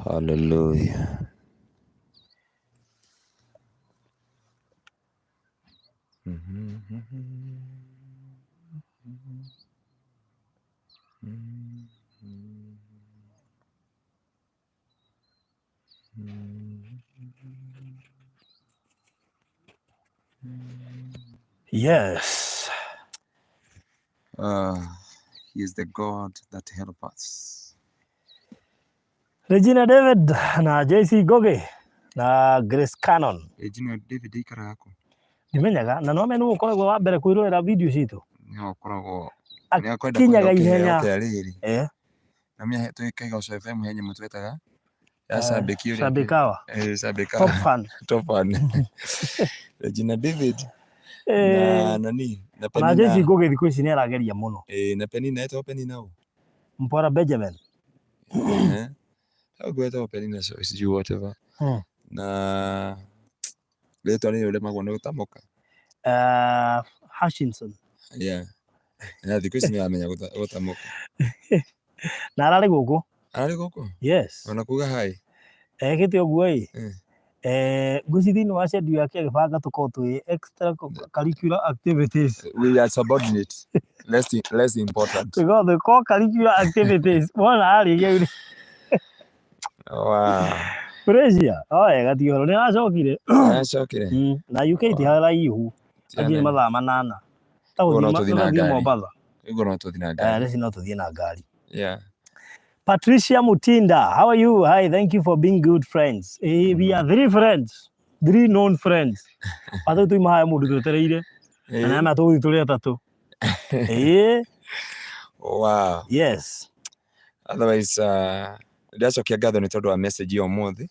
Hallelujah. Yes. He is the God that helps us. Regina David na JC Goge na Grace Cannon. Regina David ikara yako. Nimenyaga na no menu ukoragwo wa mbere kwirorera video citu. Ni ukoragwo ni akwenda kinyaga ihenya. Na mimi hetu ikaiga FM henye mutwetaga. Ya sabiki yule. Sabikawa. Sabikawa. Top fan. Top fan. Regina David. Na nani? Na Penina. Na JC Goge thiko ici ni arageria muno. Na Penina eto Penina. Mpora Benjamin. How go to Penina so is you whatever. Na leto ni yule magwana utamoka. Hutchinson. Yeah. Na thiko ici ni amenya utamoka. Na arari guku. Arari guku? Yes. Wanakuga hai. Gite oguo gucithini wa schedule yake agibanga tuko twi extra curricular activities. We are subordinates. less important. We got the co-curricular activities. Wala ari yuri. Wow. Pressure. Gatio ni acokire. Acokire. Na UK ti hala ihu. Athie mathaa manana. Gono tuthina ngari. Mombatha. Gono tuthina ngari. Reci no tuthie na ngari. Yeah. Patricia Mutinda, how are you? Hi, thank you for being good friends. We are 3 friends, 3 known friends. Patu tu mahaya mundu twetereire. Na na tu tuli atatu. Wow. Yes. Otherwise, that's okay. Gather ni todo a message yo muthi.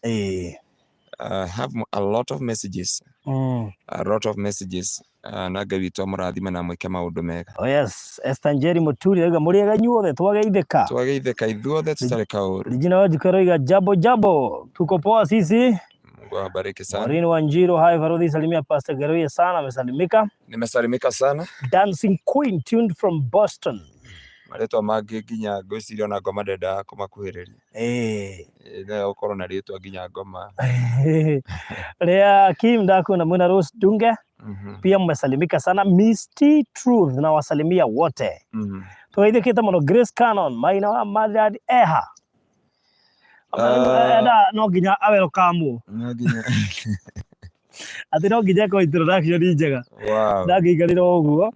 Have a lot of messages. A lot of messages. Naga witwa murathima na mwike maundu mega. Oh yes, Estanjeri Muturi ega muriega nyuothe twageitheka. Twageitheka ithuothe tutari kauru. Regina Wajikaroiga jabo tuko poa sisi. Mungu awabariki sana. Maureen Wanjiro, hi Farodhi, salimia Pastor Garoya sana, amesalimika. Nimesalimika sana. Dancing Queen tuned from Boston. Maretwa magi ginya gwiciria na ngoma ndenda kumakuhiriria. Na ukorwo na ritwa ginya ngoma. Rea Kim Daku na Muna Rose Dunge. Pia mmesalimika sana. Misty Truth na wasalimia wote. Tuwaithikite muno Grace Cannon, Maina wa Madad Eha. No ginya awero kamu. No ginya. Ati no ginya ko introduction njega. Wow. Ndagigarira uguo.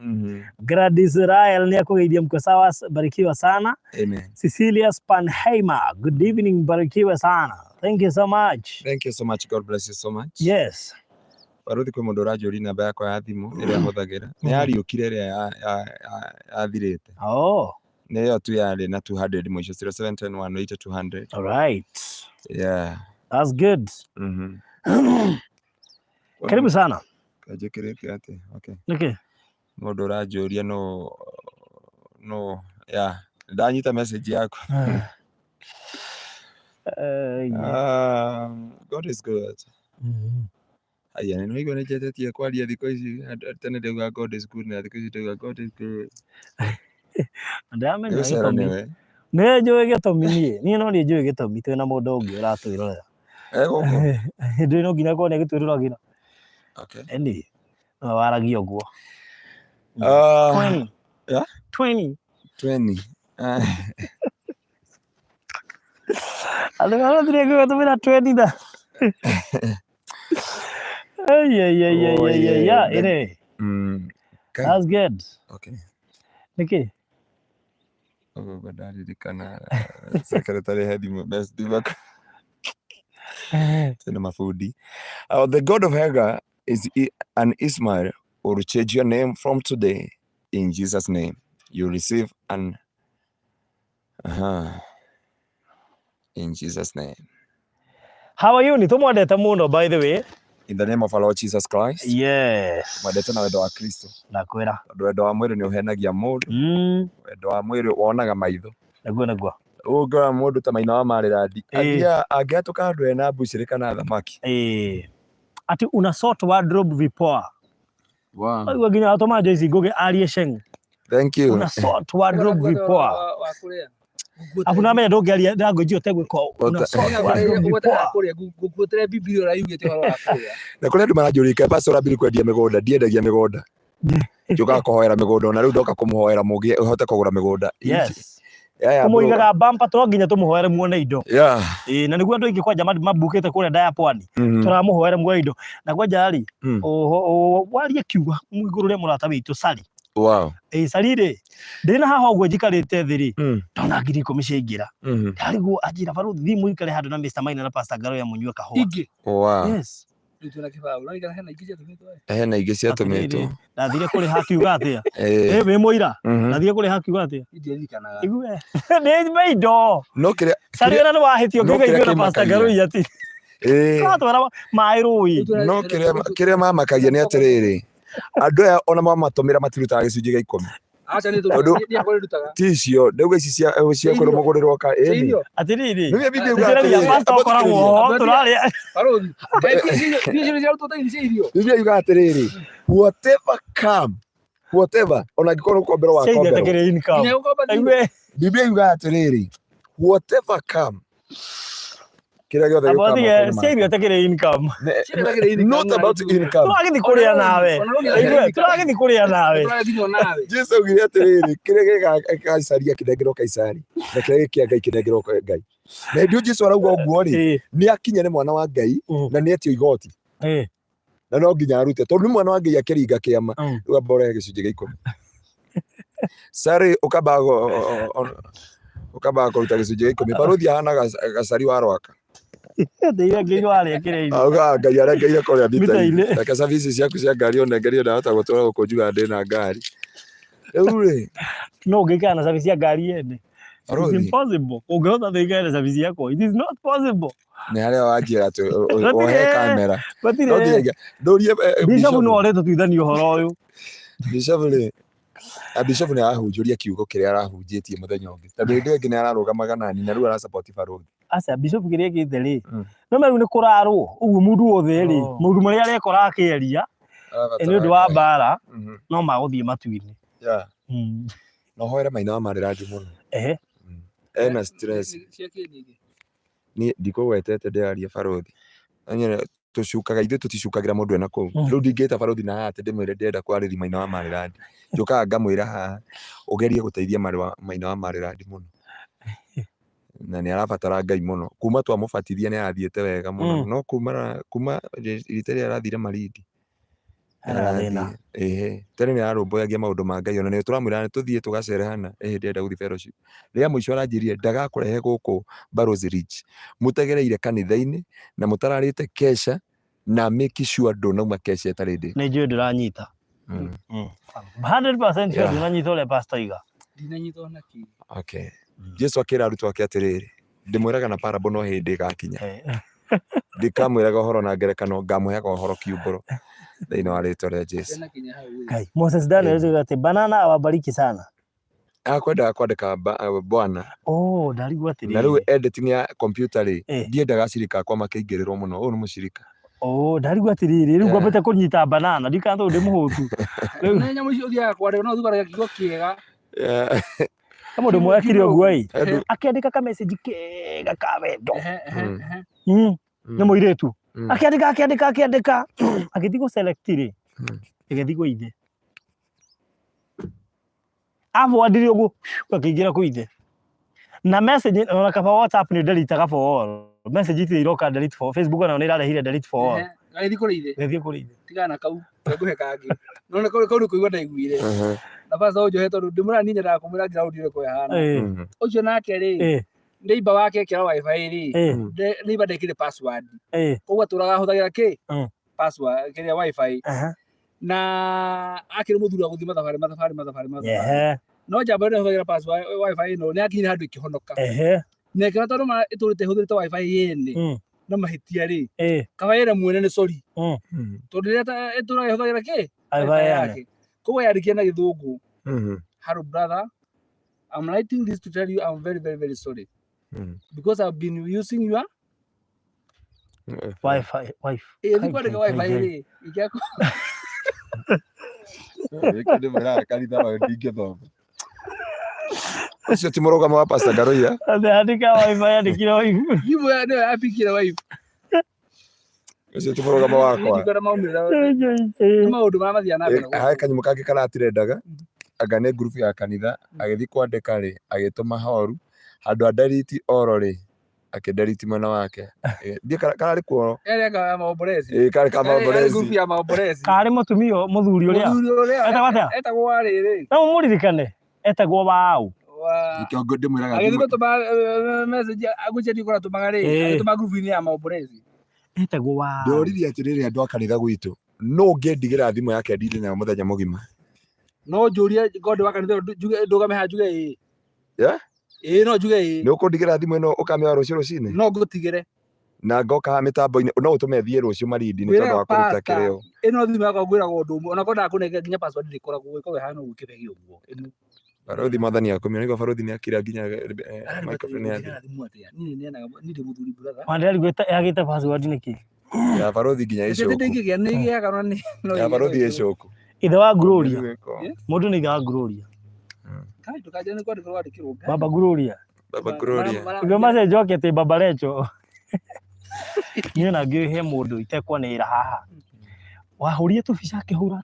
Gladys Rael ni akugeithia mko sawa, barikiwa sana. Amen. Cecilia Spanheimer, good evening, barikiwa sana. Thank you so much. Thank you so much. God bless you so much. Yes. Baruthi kwe mundu rajuri namba yakwa ya thimu iria huthagira. Ni ariukire iria athirite. Ni yo tu yari na 200 mwisho 0710180200. All right. Yeah. That's good. Karibu sana. Kajikirite ati. Okay. Okay. Mundu rajuria no yeah. Ndanyita message yako. God is good. Aya nino igone jetetie kwaria thiko ici tene ndauga God is good na thiko ici ndauga God is good. Ndamenya gitomi. Ne njui gitomi ni no ni njui gitomi twina mundu ungi uratwirorera. Guku. Ndi no nginya kone gitwiroragina. Okay. Endi no waragio guo. 20. Yeah? 20. Alikuwa ndio kutumia 20 da. Yeah, ine. That's good. Okay. Niki. Badali dikana secretary head best divak. Tena mafudi. The God of Hagar is an Ismail will change your name from today in Jesus' name. You receive an in Jesus' name. How are you? Ni tumwendete muno by the way. In the name of our Lord Jesus Christ. Yes. Mwendete na wendo wa Kristo. Nakwira. Wendo wa mwiri ni uhenagia mundu. Wendo wa mwiri wonaga maitho. Naguo. Uga mundu ta Maina wa Marirathi. Angiatuka andu ena mbuciri kana thamaki. Ati una sort wardrobe vipoa. Wow. Aiwa ginya atoma JC Goge arie sheng. Thank you. Una sort wardrobe vipoa. afu na menya ndongearia language utegwika unasoma kuria gukutere biblia urayugite horo akuya na kuri andu maranjurika pastor ambiri kwendia migunda ndiendagia migunda njuka kuhoera migunda na riu ndoka kumuhoera mugi uhote kugura migunda yes tumuigaga bumper to nginya tumuhoere muone indo na niguo andu ingi kwa jamani mabukite kuria ndaya pwani turamuhoere muone indo na kwa jari warie kiuga mwigurure murata witu Sari wow Sari ri ndina haha uguo njikarite thi ri ndona ngiri 10 ciaingira ndariguo ajira baruthi thimu ikare handu na Mr Maina na Pastor Ngaro ya munywe kahua ingi wow yes tuna kibao unaigana hena ingi ciatumitwo hena ingi ciatumitwo ndathire kuri hakiuga atia we muira ndathire kuri hakiuga atia indirikanaga igue ni meindo no kire Sari na wahitio ngiga igwe na Pastor Ngaro yati twara mai rui no kire mamakagia ni atiriri andu aya ona mamatumira matirutaga gicunji gia 10 acha ni ndia kurutaga ticio ndauga ici cia kurumogorirwo ka eni atiriri nime bibi uga atiriri pastor koragwo turari baruthi bibi cia utota inci irio bibi uga atiriri whatever ona gikorwo kombero wa kombero bibi uga atiriri whatever come kira giothe gikama serio atakire income not about income turagithi kuria nawe turagithi kuria nawe Jesu ugire atiriri kira gikacaria kidengero kaisari na kira kia Ngai kidengero Ngai na ndio Jesu arauga uguo ri ni akinya ni mwana wa Ngai na ni etio igoti na no nginya arute tondu ni mwana wa Ngai akiringa kiama rua bora gicunji gia 10 Sari ukabaga kuruta gicunji gia 10 baruthi ahana gacari wa rwaka ndeira nginya wale kireini auga Ngai arengeire kuria bita-ini reke service ciaku cia ngari onengerie ndahota gutwara guku njuga ndina ngari riu ri no ngikana service ya ngari ene it's impossible ungehota thigara service yako it is not possible ni haria wanjira tu ohe kamera ndorie Bishop no reto tuithania uhoro uyu Bishop ni arahunjuria kiugo kiria arahunjitie muthenya ungi tondu ndi ngi ni ararugamaga nani na riu ara support baruthi aca Bishop kiria gite ri no meru ni kurarwo uguo mundu wothe ri mundu maria arekora akieria ni undu wa bara no maguthie matu-ini no hoera Maina wa Mariraji muno ena stress ni ndikugwetete ndiaria baruthi anyere tucukaga ithu tuticukagira mundu ena kuu riu ndingita baruthi na ati ndimwire ndenda kwariri Maina wa Mariraji njukaga ngamwira haha ugerie guteithia Maina wa Mariraji muno na ni arabatara Ngai muno kuma twamubatithia ni athiete wega muno no kuma riteria arathire Malindi tene ni ararumbuyagia maundu ma Ngai ona ni turamwira ni tuthie tugacerehana hindi enda guthie fellowship ria muico aranjirie ndagakurehe guku Barrows Ridge mutegereire kanitha-ini na mutararite kesha na make sure ndunuma kesha itarindi ni njui ndiranyita 100% sure ndinanyita ule pastor iga ndinanyita ona ki okay Jesu akira arutwo ake atiriri ndimwiraga na parable no hindi gakinya ndikamwiraga uhoro na ngerekano ngamuheaga uhoro kiumburo thĩinĩ wa rĩtwa rĩa Jesu. Moses Daniel azuga ati banana awabariki sana. Akwendaga kwandĩka Bwana. Oh, ndarigwa atĩrĩ. Na rĩu editing ya computer rĩ ndiendaga cirika kwa makĩingĩrĩrwo mũno. Ũyũ nĩ mũcirika. Oh, ndarigwa atĩrĩ rĩu ngwambĩte kũnyita banana ndikanatũ ndĩ mũhũtu. Rĩu nĩ nyamũ icio thiaga kwandĩka no thugaraga kiugo kĩega. Kama mũndũ mwe akire ũguo ĩ akĩandĩka ka message kega ka wendo. Nĩ mũirĩtu. Akiandika agĩthiĩ gũ select rĩ agĩthiĩ gũ ithe forwardire ũguo akĩingĩra kũ ithe na message ona kaba WhatsApp nĩ delete ka for all message icio iroka delete for Facebook ona nĩ irarehire delete for all agĩthiĩ kũ ithe tigana kau ngũhe kangi none kau nĩ kũigua ndaiguire na pastor ũnjohe tondũ ndĩmũra niĩ nyendaga kũmwĩra ngira ũndire kwa hana ũcio nake rĩ neighbor wake ekĩra wifi rĩ neighbor ndekire password koguo tũraga hũthagĩra kĩ password kĩrĩa wifi na akĩrĩ mũthuri gũthiĩ mathabarĩ no njamba ĩrĩa hũthagĩra password wifi ĩno nĩ akinyire handũ ĩkĩhonoka na ĩkĩra tondũ ĩtũrĩte hũthĩrĩte wifi yene na mahĩtia rĩ kaba ĩrĩa mwene nĩ sorry tondũ rĩrĩa ĩtũraga ĩhũthagĩra kĩ wifi yake koguo yandĩkia na gĩthũngũ hello brother, I'm writing this to tell you I'm very very very sorry because I've been using your wifi ilikuwa ni wifi ile ikiako ikende mara kanitha wa ndinge thomo Ucio ti mũrũgamo wa Pastor Garoia. Andĩka wife yandĩkire wife. Thimũ ya nĩyo yapikire wife. Ucio ti mũrũgamo wakwa. Nĩ maũndũ marĩa mathiaga na mbere. Harĩ kanyamũ kangĩ karatirendaga, anga nĩ group ya kanitha, agĩthiĩ kwandĩka rĩ, agĩtũma horu, handũ delete oro rĩ, akĩdelete mwena wake. Ndiĩ kararĩ kuo. Ka maombolezi. Karĩ ka maombolezi. Group ya maombolezi. Karĩ mũtumia mũthuri ũrĩa. Etagwo atĩa? Etagwo rĩrĩ. No mũririkane. Etagwo Wau. Ikiongo ndĩmwĩraga. Agĩthiĩ gũtũma message agũcenjia kũra tũmaga rĩ, agĩtũma group-inĩ ya maombolezi. Etagwo Wau. Ndoririe atĩrĩrĩ andũ a kanitha gwitũ. No ngĩndigĩra thimũ yake ndire nayo mũthenya mũgima. No njũrie ngondĩ wa kanitha ndũgame ha njuge ĩ. Yeah? No njuge ĩ. Nĩ ũkũndigĩra thimũ ĩno ũkamĩoya rũciũ rũcinĩ? No ngũtigĩre. Na ngoka mĩtambo-inĩ no ũtũme thiĩ rũciũ marindi nĩ tondũ wa kũruta kĩrĩo. Ĩno thimũ yakwa ngwĩragwo ũndũ ũmwe, ona kwendaga kũnengera nginya password ndĩkoragwo ĩkoragwo ĩhana ũguo kĩbegi ũguo. Barothi mwathani akomio nĩguo barothi nĩ akira nginya microphone yake. Niĩ ndĩ mũthuri brother. Wandĩra yagĩte password nĩkĩ? Ya barothi nginya ĩcoku. Ndĩngĩgĩa nĩ gĩaga no. Ya barothi ĩcoku. Ithe wa Gloria. Mũndũ nĩ ithe wa Gloria. Kai tukaje nĩ kwandĩkwo wandĩkĩrwo. Baba Gloria. Baba Gloria. Ndio maze njoke te Baba Lecho. Niĩ na ngĩhe mũndũ itekwanĩra haha. Wahũrire tũbica kĩhũra.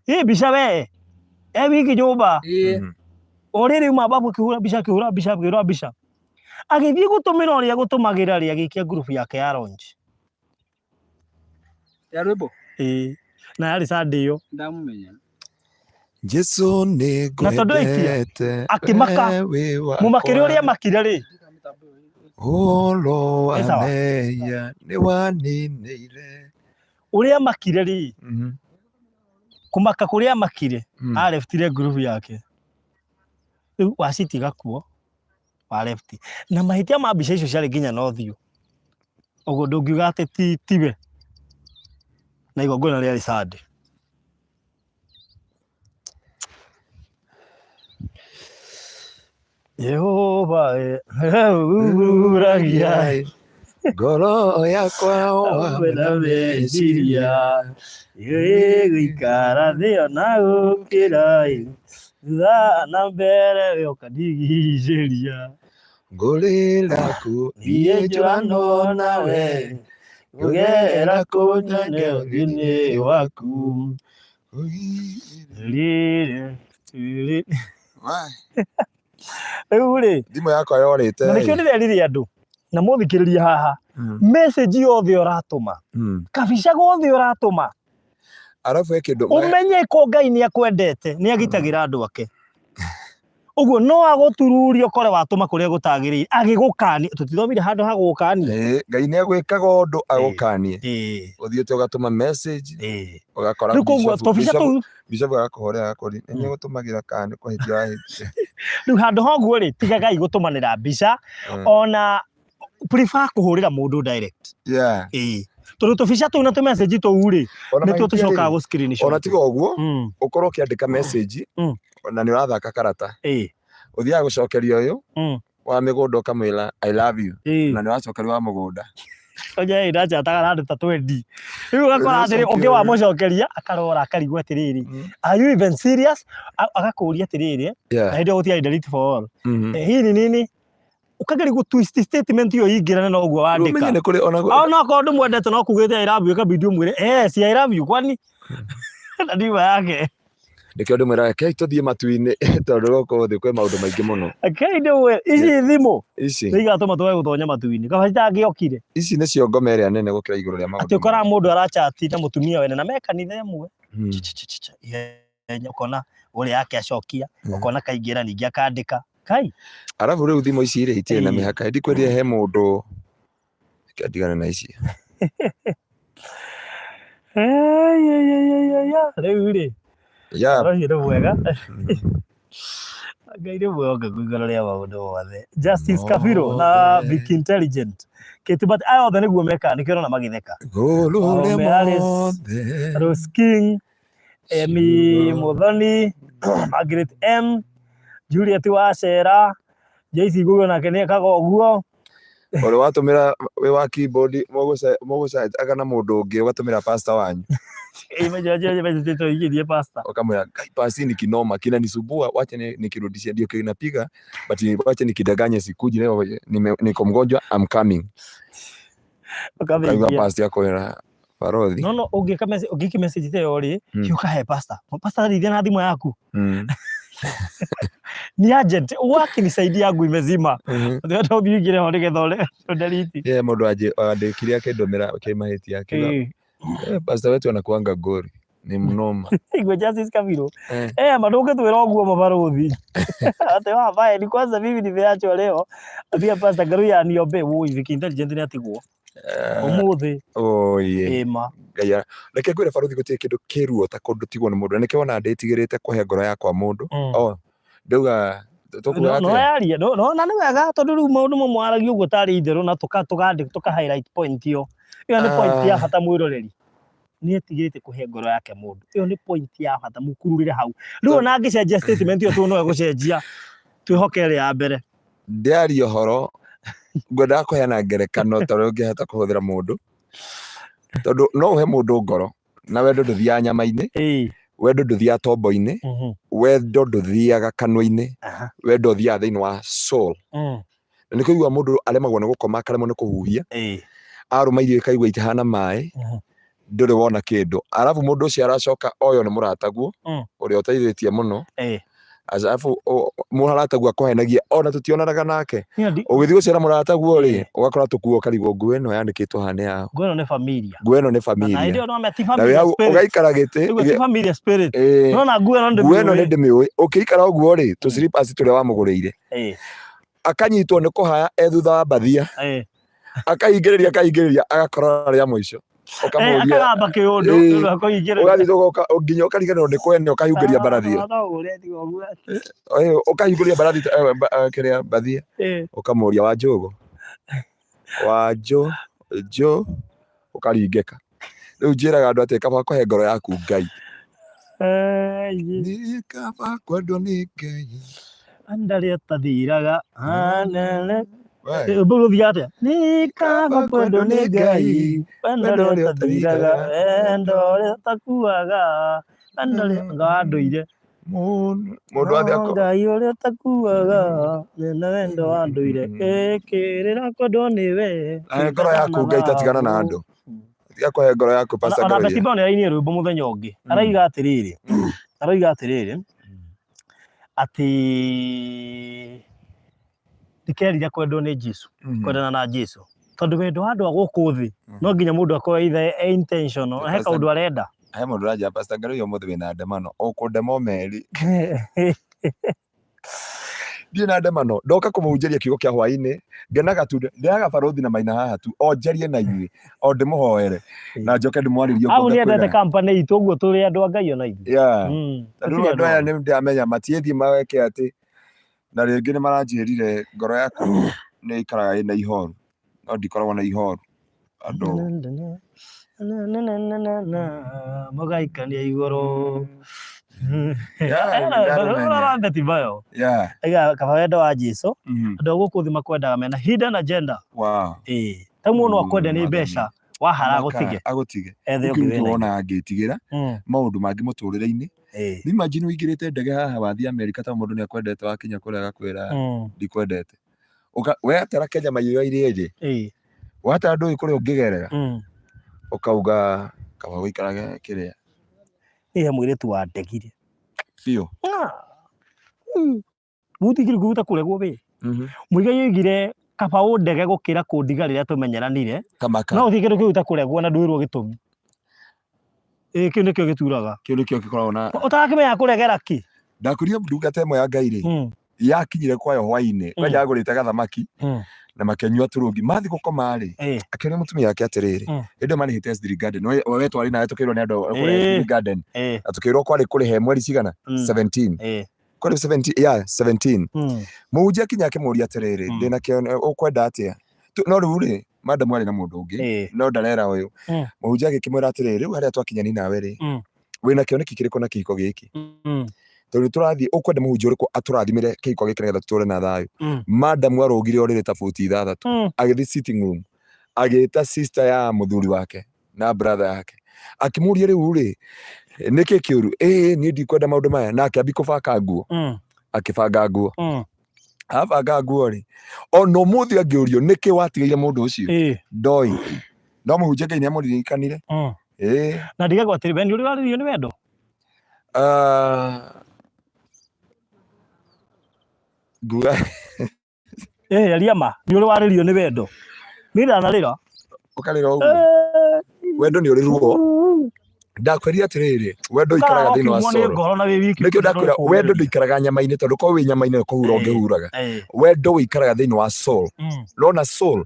Hii bica we. Wiki nyũmba. Orĩrĩ uma babu kĩhũra bica. Agĩthiĩ gũtũmĩra ũrĩa gũtũmagĩra rĩ agĩikia group yake ya launch. Ya rwĩmbo? Na yarĩ Sunday ĩyo. Ndamũmenya. Jesu nĩ ngwendete. Akĩmaka. Mũmakĩre ũrĩa makire rĩ. Olo ameya nĩ waninĩire. Ũrĩa makire rĩ. Kũmaka kũrĩa makire. Areftire group yake. Rĩu wacitiga kuo. Wa left. Na mahĩtia ma mbica icio ciarĩ nginya no thiũ. Ũguo ndũngiuga atĩ tiwe. Na igongona rĩarĩ Sunday. Yehova uragia ngoro yakwa wena meciria gũikara thĩ ona gũkĩra na mbere ũkandigicĩria ngũrĩra kũ niĩ njũrano nawe ngũgera kũ nyone ũthiũ-inĩ waku rĩu rĩ thimũ yakwa yorĩte na nĩkĩo ndĩrerire andũ na mũthikĩrĩrie haha message yothe ũratũma kabica gothe ũratũma arabu kĩndũ ũmenye ko Ngai nĩ akwendete nĩ agitagĩra andũ ake ũguo no agũtururia ũkore watũma kũrĩa gũtagĩrĩire agĩgũkania tũtithomire handũ ha gũkania Ngai nĩ agwĩkaga ũndũ agũkanie ũthiĩte ũgatũma message ũgakora Bishop agakũhũrĩra agakũria nĩ gũtũmagĩra kana nĩ kũhĩtia wahĩtia rĩu handũ ha ũguo rĩ tiga Ngai gũtũmanĩra mbica ona prefer kũhũrĩra mũndũ direct tondũ tũbica tũu na tũ message tũu rĩ nĩtuo tũcokaga gũ screenshot ona tiga ũguo ũkorwo ũkĩandĩka message na nĩ ũrathaka karata ũthiaga gũcokeria ũyũ wa mĩgũnda ũkamwĩra I love you na nĩ wacokeria wa mũgũnda oje ndachataga na andũ ta 20 rĩu ũgakora atĩrĩ ũngĩ wa mũcokeria akarora akarigwo atĩrĩrĩ are you even serious agakũria atĩrĩrĩ na hĩndĩ gũtiarĩ delete for all hii ni nini ukageria gũ twist statement iyo ingĩrana na ũguo wandĩka ona ko ndũ mwendete no kugĩte I love you kabidi ũmwĩre si I love you kwani na ndiwa yake ndĩkĩo ndĩmwĩra kei tũthiĩ matu-inĩ tondũ gũkũ thĩ kwĩ maũndũ maingĩ mũno kei ndĩmwĩra ici thimũ nĩigatũma tũge gũtonya matu-inĩ kaba citangĩokire ici nĩcio ngome ĩrĩa nene gũkĩra igũrũ rĩa maũndũ atĩ ũkora mũndũ arachati na mũtumia wene na me kanitha ĩmwe ũkona ũrĩa yake acokia ũkona kaingĩra ningĩ akandĩka kai arabu rĩu thimũ ici irĩ itirĩ na mĩhaka ndikwĩrire he mũndũ kĩandigana na ici rĩu rĩ rĩu wega Ngai nĩ mwega kũigana rĩa maũndũ mothe Justice Kabiro na Vic Intelligent Kĩtibati aya othe nĩguo meka nĩkĩo na magĩtheka Rose King Emi Muthoni Margaret M Juliet Wacera Jaisi Gugo nake nĩ ekaga ũguo ore watumira we wa keyboard moguca agana mundu ungi ugatumira pastor wanyu imejojo igirie pastor ukamwira pasi ni kinoma kinanisumbua, wacha nikirudishia, ndio kinapiga but wacha nikidanganye sikuje leo, niko mgonjwa, I'm coming. Ukaga pastor yako era parodhi no ugiki message te ori hiuka he pastor rithia na thimu yaku ni agent wakinisaidia yangu imezima ndio hata ubiugire ho nigethore delete mundu andikire akindomera kimahiti yake pastor wetu anakuanga gori ni mnoma igwe justice Kabiro madogo twira oguo mabaruthi ate wa baya ni kwanza mimi nimeachwa leo abia pastor Garuya niombe wo hivi intelligent ni atigwo umuthi ema gaya reke ngwire baruthi gutie kindu kiruo ta kundu tigwo ni mundu nike wona nditigirite kuhe ngoro yakwa mundu ndauga tukuga no yaria no na ni wega tondu riu maundu mo mwaragia uguo tari itheru na tuka highlight point iyo ni point ya bata mwiroreri ni etigirite kuhe ngoro yake mundu iyo ni point ya bata mukururire hau riu na ngicenjia statement iyo tu no gucenjia twihoke ri ya mbere ndiari horo ngwenda kuheana ngerekano tondu ngihota kuhuthira mundu tondu no uhe mundu ngoro na wendo nduthia nyama-ini wendo nduthia tombo-ini wendo nduthiaga kanua-ini wendo uthia thiini wa soul na nikuigua mundu aremagwo ni gukoma akaremwo ni kuhuhia aruma irio ikaigua itihana mai nduri wona kindu arafu mundu ucio aracoka oyo ni murataguo uria uteithĩtie muno arafu murataguo akohenagia ona tutionanaga nake ugithii gucera murataguo ri ugakora tukuo karigo nguo ino yandikitwo hane yao nguo ni familia na ndio no meti familia spirit ugaikara giti family spirit no na nguo ino ndi miui ukiikara uguo ri tu slippers turia wamuguriire akanyitwo ni kuhaya thutha wa bathia akaingiriria agakorora ria mwisho ukamuria akagamba kiundu ugathi nginya ukariganirwo ni kwene ukahingũria mbarathia ukahingũria mbarathia kiria bathia ukamuria wanjũ ukaringĩka riu njĩraga andũ atĩ kaba kũhe ngoro yaku Ngai ni kaba kwendwo ni Ngai andari atathiraga Bulu viate ni kaba kwendo ni Ngai andari atathiraga endore takuaga andari nganduire mundu athia Ngai uri takuaga na wendo anduire ekirira kwendo ni we ngoro yaku Ngai tatigana na andu tiga kuhe ngoro yaku pastor Garuya ona betiba ni ainie rwimbo muthenya ungi araiga atiriri ati ndikerira kwendwo ni Jesu kwendana na Jesu tondu wendo wa andu a guku thi no nginya mundu akorwo either intentional he kaundu arenda he mundu raja pastor Garuya umuthi wina ndemano ukundema meri ndie na ndemano ndoka kumuhunjiria kiugo kia hwaini ngenaga tu ndiaga baruthi na maina haha tu onjarie na inyui o ndimuhoere na njoke ndimwaririe au ni endete company itu uguo turi andu a Ngai ona ithu andu aya ni ndiamenya matiethi maweke ati na ringi ni maranjirire ngoro yaku ni ikaraga ina ihoru no ndikoragwo na ihoru andu magaikania iguru betibayo kaba wendo wa Jesu andu a guku thi makwendaga mena hidden agenda ta muno akwenda ni mbeca wahara agutige ukiona angitigira maundu mangi muturire-ini imagine uingirite ndege haha wathi America ta mundu ni akwendete wakinya kuria agakwira ndikwendete we atara Kenya mayo iri wata ndu ikuria ungigerera ukauga kaba wikarage kiria mwiritu wa ndegire biu mutigire kuruta kuregwo we muigai yigire kaba undege gukira kundiga riria tumenyeranire no uthigire kuruta kuregwo na ndwirwo gitumi kiu nikio gituraga kiu nikio gikoragwo na utakimenya kuregera ki ndakuria ndungata imwe ya Ngai ri yakinyire kwayo hwaini kwaja agurite gathamaki na makenyua turungi mathi gukoma ri akĩoria mutumia yake atiriri ĩndĩ marĩhĩte SD Garden we twari nawe tukĩrwo nĩ andũ kũrĩa SD Garden na tukĩrwo kwari kũrĩhe mweri cigana 17 kwari 17 mũhunjia akinya akĩmũria atiriri ndĩna kĩo ũkwenda atia no rĩu ri madam arĩ na mũndũ ũngĩ no ndarera ũyũ mũhunjia agĩkĩmwĩra atiriri rĩu harĩa twakinyani nawe ri wĩna kĩoneki kĩrĩkũ na kĩhiko gĩkĩ tondu turathie ukwenda muhunjia uriku aturathimire kihiko giki nigetha tuture na thayu madam arugire orire ta futi 6 agithi sitting room agita sister ya muthuri wake na brother yake akimuria riu ri niki kiuru ni ndikwenda maundu maya nake abi kubanga nguo akibanga nguo abanga nguo ri ono muthi angiurio niki watigaire mundu ucio ndoi no muhunjia Ngai ni amuririkanire na ndiga gwatiri bendi uri waririo ni wendo nguga aliama ni uri waririo ni wendo ni ndanarira ukarira uguo wendo ni uri ruo ndakweria atiriri wendo ikaraga thiini wa soro nikio ndakwira wendo ndikaraga nyama-ini tondu ko wi nyama-ini kuhura ungihuraga wendo wikaraga thiini wa soul rona soul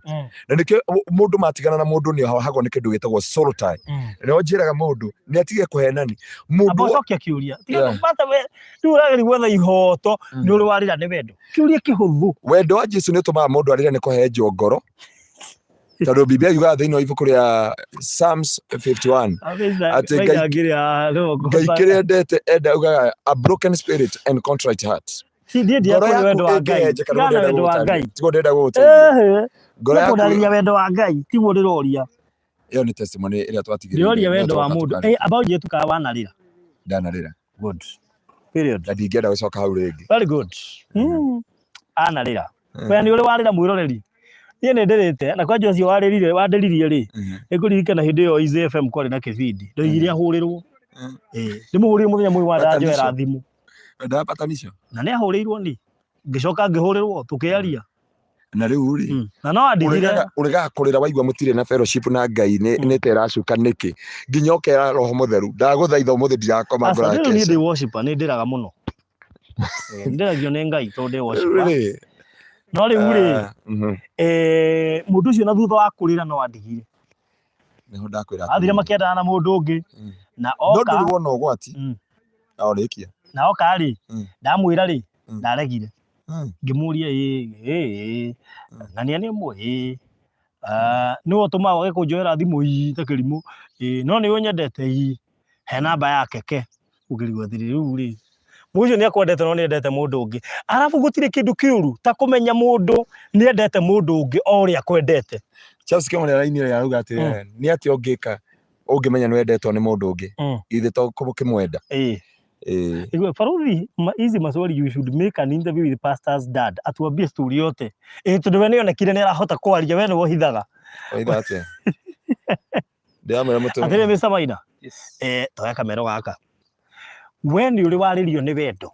na nikio mundu matigana na mundu ni hagwo ni kindu gitagwo soul tie no njiraga mundu ni atige kuhenani mundu abocokia kiuria tiga bata we tu urageri gwetha ihoto ni uri warira ni wendo kiuria kihuthu wendo wa Jesu ni utumaga mundu arire ni kuhenjwo ngoro tondu Biblia yugaga thiini wa ibuku ria Psalms 51 ati Ngai kiria endete enda ugaga a broken spirit and contrite heart si ndiye kwa wendo wa Ngai kana wendo wa Ngai tigo ndenda guteithia ngoro yaku ndaria wendo wa Ngai tiguo ndiroria iyo ni testimony iria twatigire ndiroria wendo wa mundu about je tukaga wanarira ndanarira good period na ndingenda gucoka hau ringi very good anarira kwa ni uri warira mwiroreri nie nä ndärä na kwanja å cio wandäririe rä nä ngå ririkana hä ndä ä yo Easy FM kwarä na kä bindi ndoigire ahå rä rwo ndä må hå rä re må thenya må wandanjoera thimå na nä ahå rä irwo ni ngä coka ngä hå rä rwo tå kä aria na rä u rä na no andigire å regaga kå rä ra waigua må tirä na fellowship na Ngai nä teracuka nä kä nginya å kera roho må theru ndagå thaitha å må thä ndirakoma nä ndä worshipper nä ndä raga må no ndä ragio nä Ngai tondå ndä worshipper no rä u rä må ndå å cio na thutha wa kå rä ra no andigire athire makiendana na må ndå å ngä na oka ndå wona å gwati na å rä kia na oka rä ndamwä ra rä ndaregire ngä må ria na nä anä mwe nä wo tå maga gä kå njoera thimå ta kä rimå no nä å nyendete he namba ya keke å ngä rigwo athä rä u rä må cio nä akwendete no nä endete må ndå å ngä arabu gå tirä kä ndå kä å ru ta kå menya må ndå nä endete må ndå å ngä o rä akwendete Charles Kimonera raini ya rauga ati nä atä å ngä ka å ngä menya nä wendetwo nä må ndå å ngä ithe to kå kä mwenda Faruthi hizi maswali you should make an interview with pastor's dad atuambie story yote tondå we nä onekire nä arahota kwaria we nä wo hithaga atä atä rä Mr. Maina toya kamero gaka we nä å rä warä rio nä wendo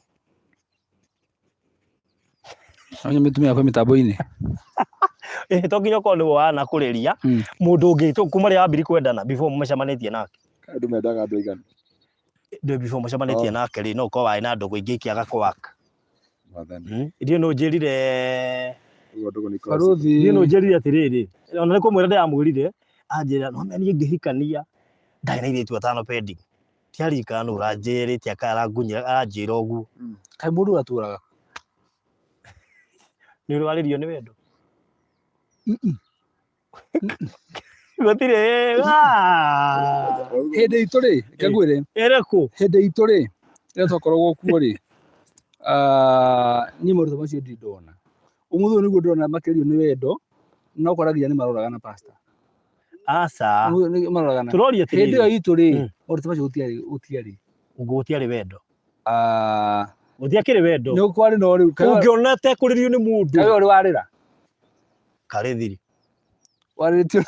onye mä tumia kwa mä tambo-inä to nginya korwo nä wo wana kå rä ria må ndå å ngä kuma rä a wambiri kwendana before macemanä tie nake andå mendaga andå aigana before macemanä tie nake rä no korwo warä na ndå gå ingä kä aga kwaka ithiä no njä rire ithiä no njä rire atä rä rä ona nä kå mwä ra ndä ramwä rire anjä ra no meni ngä hikania ndarä na irä tu atano pending tiarikana no ranjä rä te akarangunyä aranjä ra å guo kaä må ndå atå raga nä å rä warä rio nä wendo gũtirĩ hĩndĩ itũ rĩ ngagwĩre ĩrĩkũ hĩndĩ itũ rĩ rĩrĩa twakoragwo kuo rĩ niĩ maũndũ macio ndirĩ ndona ũmũthĩ ũyũ nĩguo ndĩrona makĩrio nĩ wendo no ũkoragia nĩ maroraga na pastor aca maroragana tũroria hĩndĩ ĩyo itũ rĩ maũndũ macio gũtiarĩ wendo gũtiakĩrĩ wendo nĩ kwarĩ no rĩu ũngĩona atekũrĩrio nĩ mũndũ kaĩ ũrĩ warĩra karĩ thiri warĩtio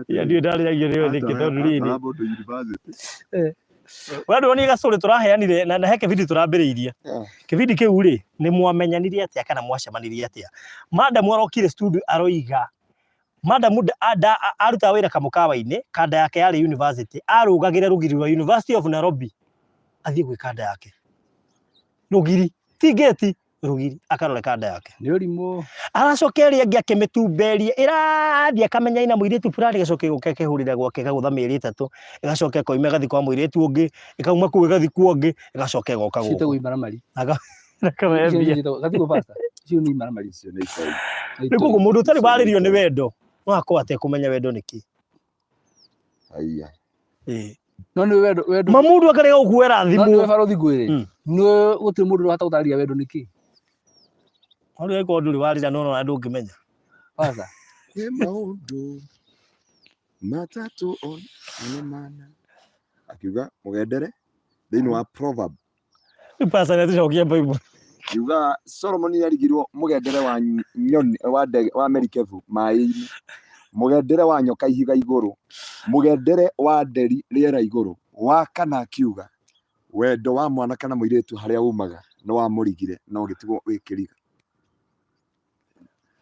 ya ndio ndarĩragio nĩ thiki tondũ rĩrĩ wendo nĩ gacũrĩ tũraheanire na he kĩbindi tũrambĩrĩirie kĩbindi kĩu rĩ nĩ mwamenyanire atĩa kana mwacemanirie atĩa madam arokire studio aroiga madam aruta wĩra kamũkawa-inĩ kanda yake yarĩ university arũgagĩre rũgiri rwa University of Nairobi athiĩ gwĩ kanda yake rũgiri ti gate rũgiri akarore kanda yake nĩ ũrimũ aracoka ĩrĩa angĩ akĩmĩtumberia ĩrathiĩ akamenya ina mũirĩtu fulani ĩgacoka gũka ĩkĩhũrĩra gwake ĩgagũtha mĩeri ĩtatũ ĩgacoka ĩkoima ĩgathiĩ kwa mũirĩtu ũngĩ ĩkauma kũu ĩgathiĩ kwa ũngĩ ĩgacoka ĩgoka gũkũ citagwo imaramari akamwambia gatigwo pastor icio nĩ imaramari icio nĩ kũguo mũndũ ũtarĩ warĩrio nĩ wendo no akorwo atekũmenya wendo nĩkĩ aiya no nĩ wendo mamundu akarega gukuera thimu no nĩ barothi ngwĩre nĩ gũtirĩ mũndũ ũrahota gũtarĩria wendo nĩkĩ Ori eko nduri warira no na ndũngĩmenya kwanza Nĩ maũndũ matatu onana akiuga mũgendere thĩinĩ wa proverb ipasa nĩ tucokie Bible kiuga Solomon yarigirwo mũgendere wa nyoni wa merikebu maĩ-inĩ mũgendere wa nyoka ihiga igũrũ mũgendere wa nderi rĩera igũrũ wa kana kiuga wendo wa mwana kana mũirĩtu harĩa umaga no wa mũrigire no gĩtigwo wĩkĩriga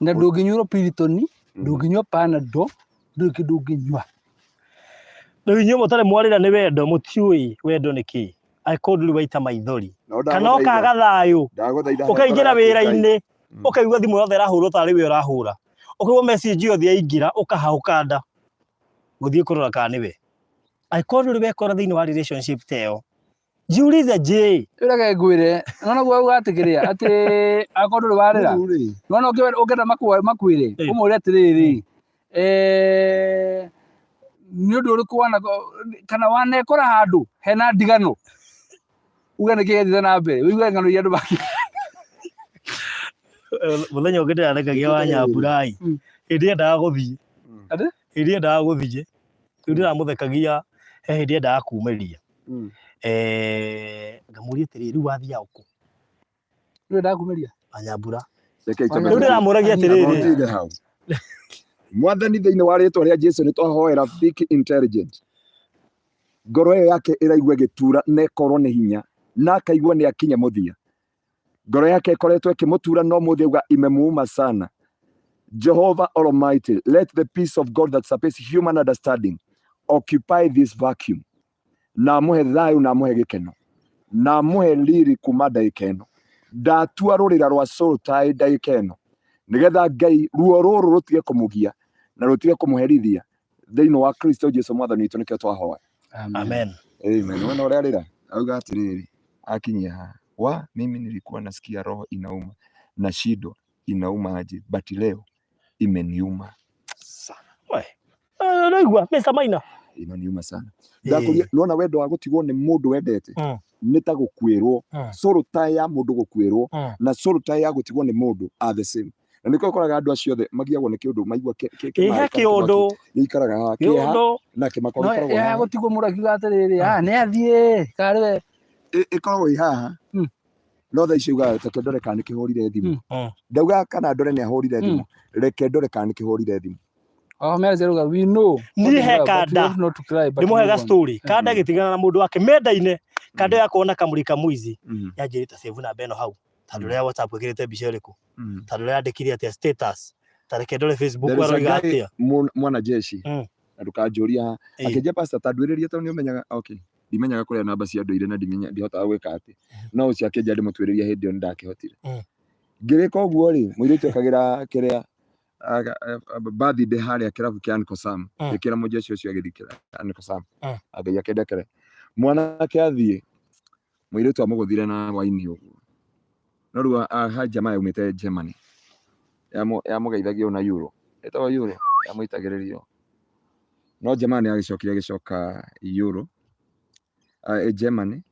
na ndũngĩnyuo Piriton ndũngĩnyua Panadol ndũngĩnyua rĩu inyuĩ mũtarĩ mwarĩra nĩ wendo mũtiũĩ wendo nĩkĩ angĩkorwo ndũrĩ waita maithori kana ũkaga thayũ ũkaingĩra wĩra-inĩ ũkaigua thimũ yothe ĩrahũrwo tarĩ we ũrahũra ũkaigua message yothe yaingĩra ũkahaũka nda gũthiĩ kũrora kana nĩwe angĩkorwo ndũrĩ wekora thĩinĩ wa relationship ta ĩyo jiulize je ũrege ngwĩre nona guo ugatĩkĩrĩa atĩ angĩkorwo ndũrĩ warĩra nona ũngĩenda makwĩre ũmũũrie atĩrĩrĩ nĩ ũndũ ũrĩkũ kana wanekora handũ hena ndigano uga nĩkĩ gĩthiĩte na mbere wĩigue ng'ano iria andũ makĩ mũthenya ũngĩ ndĩrathekagia wa Nyamburai hĩndĩ endaga gũthiĩ hĩndĩ endaga gũthiĩ rĩu ndĩramũthekagia he hĩndĩ endaga kumĩria ngamũria atĩrĩrĩ rĩu wathiaga ũkũ rĩu endaga kumĩria wa Nyambura rĩu ndĩramũragia atĩrĩrĩ Mwathani thĩinĩ wa rĩĩtwa rĩa Jesũ nĩ twahoera thick intelligent ngoro ĩyo yake ĩraigua gĩtura na ĩkorwo nĩ hinya na akaigua nĩ akinya mũthia ngoro yake ĩkoretwo ĩkĩmũtura no mũthĩ auga imemuuma sana Jehovah Almighty let the peace of God that surpasses human understanding occupy this vacuum na muhe thayũ na muhe gĩkeno na muhe riri kuma ndagĩka ĩno ndatua rũrĩra rwa soul tie ndagĩka ĩno nĩgetha Ngai ruo rũrũ rũtige kũmũgia na rũtige kũmũherithia thĩinĩ wa Kristo Jesũ mwathani witũ nĩkĩo twahoya amen amen wena ũrĩa rĩra auga atĩrĩrĩ akinyia haha mimi nilikuwa nasikia roho inauma na shido inauma aje but leo imeniuma sana naigua Mr. Maina inaniuma sana ndakuria nona wendo wa gũtigwo nĩ mũndũ wendete nĩ ta gũkuĩrwo soul tie ya mũndũ gũkuĩrwo na soul tie ya gũtigwo nĩ mũndũ are the same na nĩko ũkoraga andũ acio othe magiagwo nĩ kĩũndũ maigua kĩũndũ gĩikaraga haha kĩeha na kĩmako gĩkoragwo haha gũtigwo mũndũ akiuga atĩrĩrĩ nĩ athiĩ karĩwe ĩkoragwo ĩ haha no thaa ici ugaga reke ndore kana nĩ kĩhũrire thimũ ndauga kana ndore nĩ ahũrire thimũ reke ndore kana nĩ kĩhũrire thimũ merezeruga we know niĩ he kanda ndĩmũhega story kanda gĩtigana na mũndũ wake menda-inĩ kanda ya kuona kamũrika mwizi yanjĩrĩte save namba ĩno hau tondũ rĩa WhatsApp ĩkĩrĩte mbica ĩrĩkũ tondũ rĩa andĩkire atĩa status tareke ndore Facebook aroiga atĩa mwana jeshi na ndũkanjũria akĩnjia pastor tandwĩrĩrie tondũ nĩ ũmenyaga okay ndimenyaga kũrĩa namba cia andũ irĩ na ndihotaga gwĩka atĩ no ũcio akĩnjia ndĩmũtwĩrĩrie hĩndĩ ĩyo nĩndakĩhotire ngĩrĩka ũguo rĩ mũirĩtu akagĩra kĩrĩa birthday harĩa kĩrabu kĩa Uncle Sam gĩkĩra mũjeshi ũcio agĩthikĩra Uncle Sam angai akĩndekere mwanake athiĩ mũirĩtu amũgũthire na waini ũguo no rĩu ha jamaa yaumĩte Germany yamũgeithagia na euro ĩtagwo euro yamũitagĩrĩrio no Germany agĩcoka euro Germany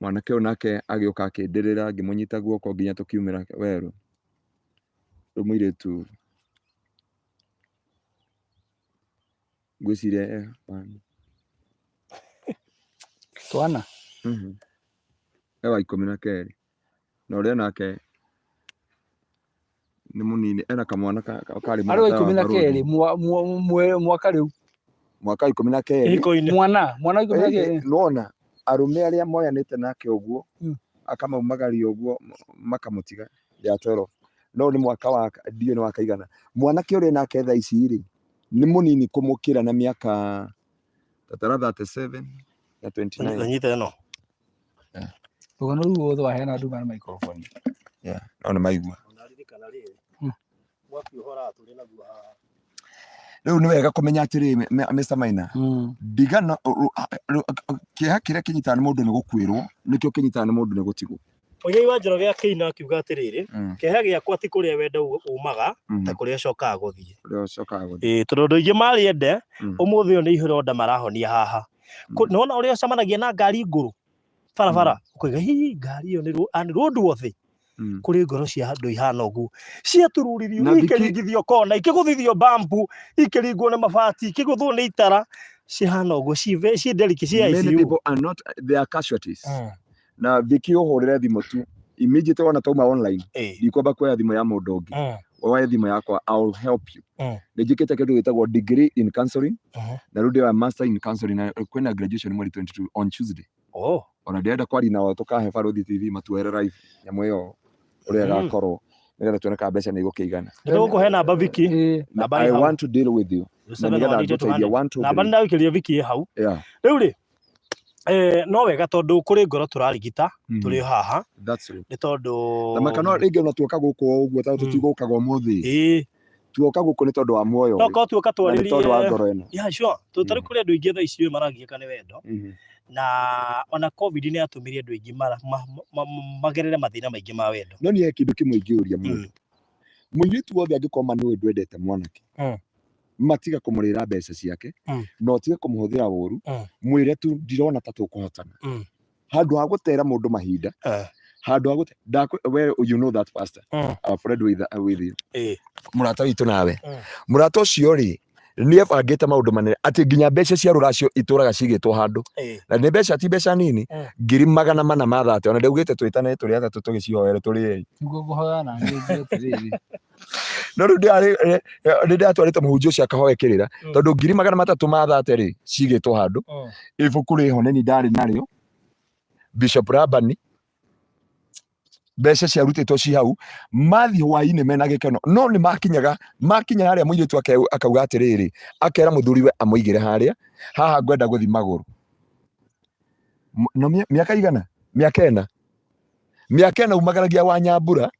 mwanake ũyũ nake agĩũka akĩndĩrĩra ngĩmũnyita guoko nginya tũkiumĩra werũ rĩu mũirĩtu ngwĩciria twana wa 12 na ũrĩa nake nĩ mũnini ena kamwana karĩ arĩ wa 12 mwaka rĩu mwaka 12 mwana 12 nona arũme arĩa moyanĩte nake ũguo akamaumagaria ũguo makamũtiga ya 12 no nĩ mwaka wa ndiũ nĩ wakaigana mwanake ũrĩa nake thaa ici rĩ nĩ mũnini kũmũkĩra na mĩaka 37 na 29 nyita ĩno rũgano rũu wothe waheana andũ na microphone no nĩ maigua rĩu nĩ wega kũmenya atĩrĩ Mr. Maina ndigana kĩeha kĩrĩa kĩnyitaga nĩ mũndũ nĩ gũkuĩrwo nĩkĩo kĩnyitaga nĩ mũndũ nĩ gũtigwo Oye wa njoro gya Keina akiuga atiriri keha giakwa ti kuria wenda umaga ta kuria cokaga guthie tondu ingi mari ende umuthi yo ni ihironda marahonia haha nona uria camanagia na ngari nguru barabara ukiga hihi ngari yo ni road worthy kuri ngoro cia andu ihana uguo ciatururirio ikiringithio kona ikiguthithio bambu ikiringwo na mabati ikiguthwo ni itara cihana uguo ci nderiki cia ICU. Many people are not, they are casualties. Na Viki uhurire thimu tu immediately wana tauma online ndikwamba kuoya thimu ya mundu ungi woya thimu yakwa, I'll help you. Nijikite kindu gitagwo degree in counseling na rundi wa master in counseling na kwena graduation mweri 22 on Tuesday. Ona ndienda kwari na tukahe Faruthi TV matuere live nyamwe yo uria gakorwo nigetha tuone ka mbeca ni igukiigana. Nigukuhe namba Viki I want to deal with you. Namba ndawikiria Viki hau riu ri no wega tondu kuri ngoro turarigita turi haha ni tondu na makano ringi ona tuoka guku uguo ta tutigukaga umuthi tuoka guku ni tondu wa muoyo no ko tuoka twaririe tondu wa ngoro eno sure tutari kuri andu ingi tha icio maragieka ni wendo na ona covid ni atumirie andu ingi magerere mathina maingi ma wendo no ni kindu kimwe ingiuria mundu muiritu wothe angikoma ni ndwendete mwanake matiga kumurira mbeca ciake no tige kumuhuthira woru mwire tu ndirona ta tukuhotana handu ha gutera mundu mahinda handu ha gutera where you know that pastor our friend with you murata witu nawe murata ucio ri ni ebangite maundu manene ati nginya mbeca cia ruracio ituraga cigitwo handu na ni mbeca ti mbeca nini 400 ma thate ona ndaugite twitane turi atatu tugicihoere turi nguguhoyana ngi no ndi atwarite muhunjio cia kahoe kirira tondu 300 ma thate ri cigitwo handu ibuku ri ho neni ndari nario Bishop Rabani mbeca cia rutitwo ci hau mathi hwaini mena gikeno no ni makinya haria muiritu akauga atiriri akera muthuriwe amuigire haria haha ngwenda guthi maguru no miaka igana miaka ena umagaragia wa Nyambura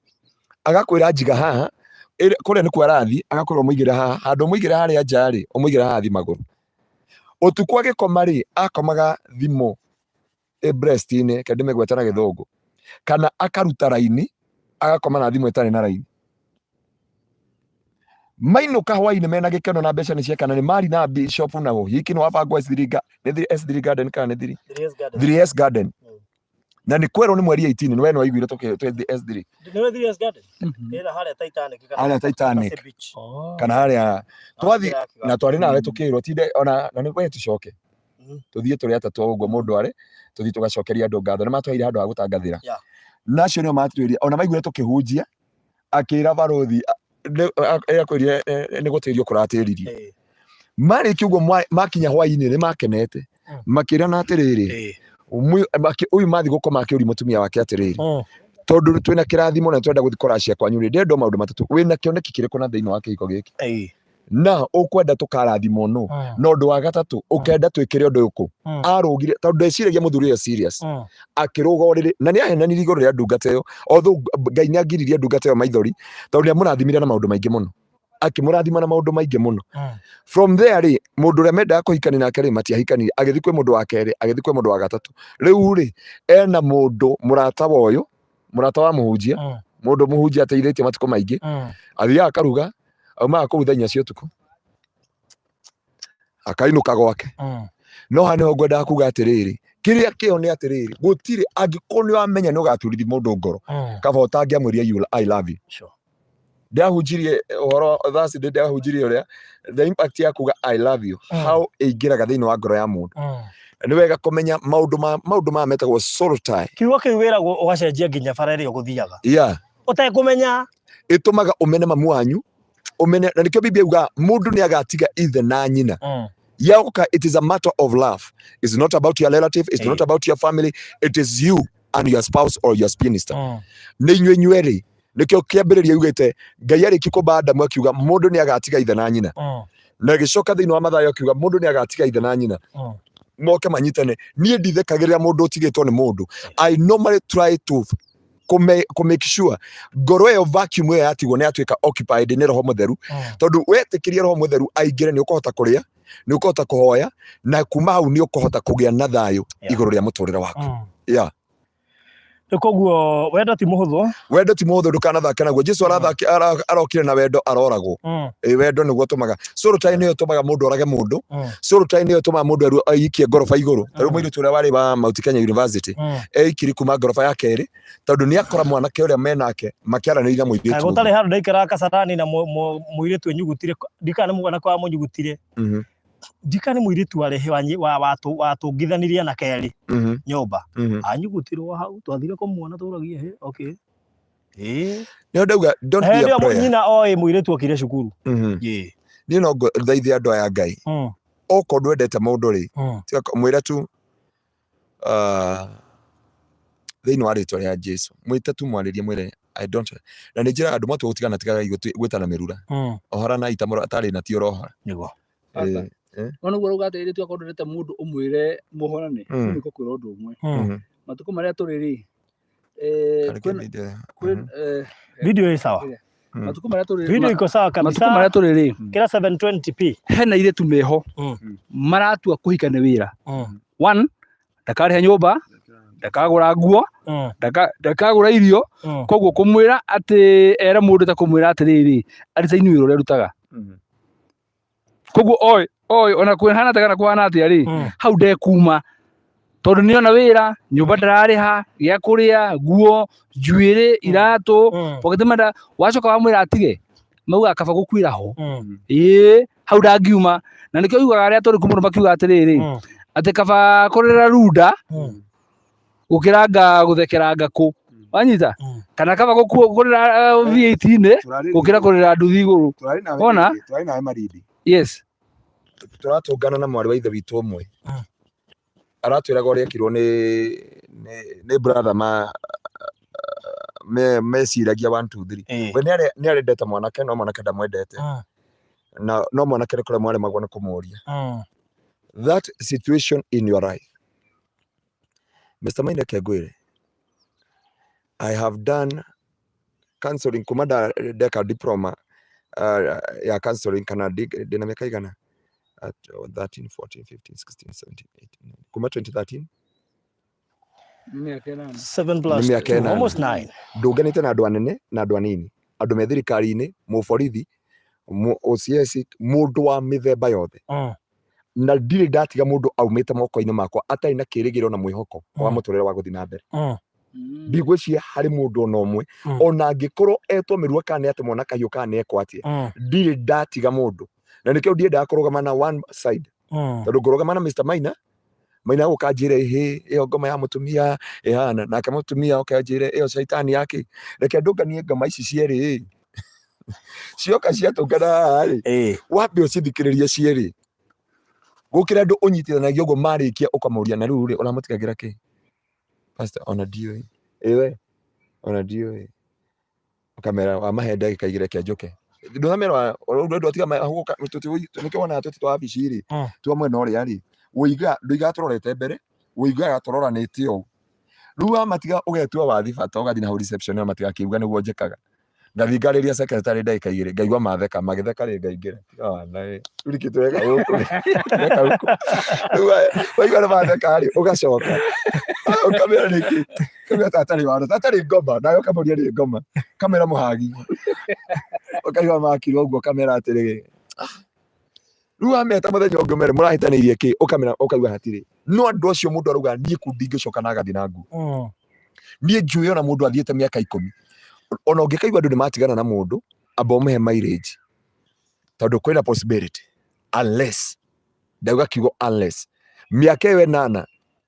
agakwira njiga haha kuria ni kwarathi agakorwo muigire haha handu muigire haria njari umuigire haha thi maguru utukwa gikoma ri akomaga thimo breast-ini kende megwetana githungu kana akaruta raini agakoma na thimu itari na raini mainuka hwaini mena gikeno na mbeca ni ciekana ni mari na Bishop na hiki no wabangwa S3 garden kana 3S garden na ni kwero ni mweri 18 ni weno waiguire tuke S3 ni 3S garden ila haria Titanic kana haria twathi na twari nawe tukirwo tinde ona na ni we tucoke tuthie turi atatu uguo mundu ari tuthie tugacokeria andu ngatho ni matwaire handu ha gutangathira nacio nio matwiri ona maiguire tukihunjia akira Faruthi akwirire ni gutirio kuratiririe mari kiugo makinya hwaini ni makenete makira na atiriri uyu mathi gukoma akiuri mutumia wake atiriri tondu twina kirathimo na twenda guthikora cia kwanyu ri ndendo maundu matatu wina kioneki kiriko na thiini wa kihiko giki na ukwenda tukarathimo no ndu wa gatatu ukenda twikire undu uku arugire tondu eciragia muthuri uyu serious akiruga uriri na ni ahenanirie iguru ria ndungata iyo although Ngai ni angiririe ndungata iyo maithori tondu ni amurathimire na maundu maingi muno akimurathima na maundu maingi muno from there ri mundu ria mendaga kuhikania nake ri matiahikanire agithi kwi mundu wa keri agithi kwi mundu wa gatatu riu ri ena mundu murata woyo murata wa muhunjia mundu muhunjia ateithitie matuko maingi athia akaruga auma akuthenya cio tuko akainuka gwake no hane ho ngwenda kuga atiriri kiria kio ni atiriri gutire angikoni wamenya no gaturithi mundu ngoro kaba utangiamwiria you I love you sure ndahunjirie uhoro thasi ndahunjirie uria the impact ya kuga I love you how ingiraga thiini wa ngoro ya mundu ni wega kumenya maundu ma metagwo soul tie kiugo kiu wiragwo ugacenjia nginya bareri uguthiaga utekumenya itumaga umene mamu wanyu umene na nikio Biblia uga mundu ni agatiga ithe na nyina yauka it is a matter of love. It's not about your relative, it's not about your family, it is you and your spouse or your spinster ni nywenywe nikio kiambiriria ugite Ngai ari kikubanda mwa kiuga mundu ni agatiga ithe na nyina na gicoka thiini wa mathayo kiuga mundu ni agatiga ithe na nyina moke manyitane nie ndithekagirira mundu utigitwo ni mundu I normally try to make sure ngoro yo vacuum ya atigwo ni atwika occupied ni roho mutheru tondu wetikirie roho mutheru aingire ni ukohota kuria ni ukohota kuhoya na kuma hau ni ukohota kugia na thayo iguru ria muturira waku koguo wendo ti muhuthu ndukanathake naguo. Jesu arokire na wendo aroragwo. Wendo niguo tumaga sorotine niyo tumaga mundu orage mundu. Sorotine niyo tumaga mundu aikie ngorofa iguru. Riu muiritu uria wari wa Mount Kenya University eikiri kuma ngorofa ya keri tondu ni akora mwanake uria menake makiaranĩria muiritu. Gutari handu ndaikara kasarani na muiritu enyugutire ndikana mwana kwa munyugutire. Ndikane muiritu arehe watungithaniria na keri nyumba anyugutirwo hau twathire kumwona turagia he okay no ndauga don't be a prayer nyina oi muiritu okire cukuru ni no thaithia andu aya Ngai oko ndwendete mundu ri tiga mwira tu thiini wa ritwa ria Jesu mwite tu mwaririe mwire I don't na ni njira andu matu gutigana tiga gwitana mirura ohara na itamura atari na ti orohora niguo Ono gwo rugateire tu akondete mundu umwire muhorane niko kwira undu umwe matuko maria turiri video is sawa matuko maria turiri video iko sawa kabisa matuko maria turiri kira 720p hena ile tumeho maratua kuhikane wira one ndakarihe nyumba ndakagura nguo ndakagura irio koguo kumwira ati era mundu ta kumwira atiriri aritaini wira uria rutaga koguo oi ona kwihana ta kana kwana atia ri hau ndekuma tondu niona wira nyumba ndarariha gia kuria nguo njuiri iratu poketemanda wacoka wamwira atige mauga akaba gukwira ho hau ndangiuma na nikio yugaga aria turi kumundu makiuga atiriri ati kaba kurira runda gukiranga guthekeranga ku wanyita kana kaba gukurira V18 gukira kurira nduthi iguru ona twari nawe maridi yes turatungana na mwari wa ithe witu umwe aratwiraga uria ekirwo ni brother meciragia 1 2 3 we ni arendete mwanake no mwanake ndamwendete na no mwanake ni kuria mwari magwo ni kumuria that situation in your life Mr. Maina Kegwire I have done counseling kumada deka diploma ya counseling kana dina miaka igana at 13 14 15 16 17 18 kuma 2013 7 plus almost 9 nduganite na andu anene na andu anini andu me thirikari-ini muborithi OCS mundu wa mithemba yothe na ndiri ndatiga mundu aumite moko-ini makwa atari na kirigiro na mwihoko wa muturire wa guthi na mbere ndigwiciria hari mundu ona umwe ona angikorwo etwo mirua kana ate mwana kahiu kana ekwatie ndiri ndatiga mundu na nikio ndienda kurugama na one side tondu ngurugama na Mr. Maina ukanjire iyo ngoma ya mutumia ihana na kama mutumia ukanjire iyo shaitani yake reke ndunganie ngoma ici cieri cioka ciatungana hari wambe ucithikiririe cieri gukira ndu unyitithanagia uguo marikia ukamuria na riu uramutigagira ki pastor ona dio ewe ona dio kamera wa mahenda gikaigire kia njuke nduthamera ndu atiga mahuka tukiona tuti twa biciri twa mwena uria ri uiga nduiga turorete mbere uiga turoranite o riu amatiga ugetua wathi bata ugathi na reception no matiga kiuga niguo njekaga ndathingariria secretary ndaikaigire ngaigua matheka magitheka ri ngaingira na urikitwe wega guku weka guku waigua matheka ri ugacoka ukamera niki kamera tatari ngoma nayo kamuria ri ngoma kamera muhagi ukaigua makiro uguo kamera atiri riu ameta muthenya ungi mere murahitanirie ki ukamera ukaigua hatiri no andu acio mundu aruga nie kundingicoka na gathi na ngu nie njui ona mundu athiete miaka 10 ona ungikaigua andu ni matigana na mundu amba umuhe mileage tondu kwina possibility unless ndauga kiugo unless miaka ewe 8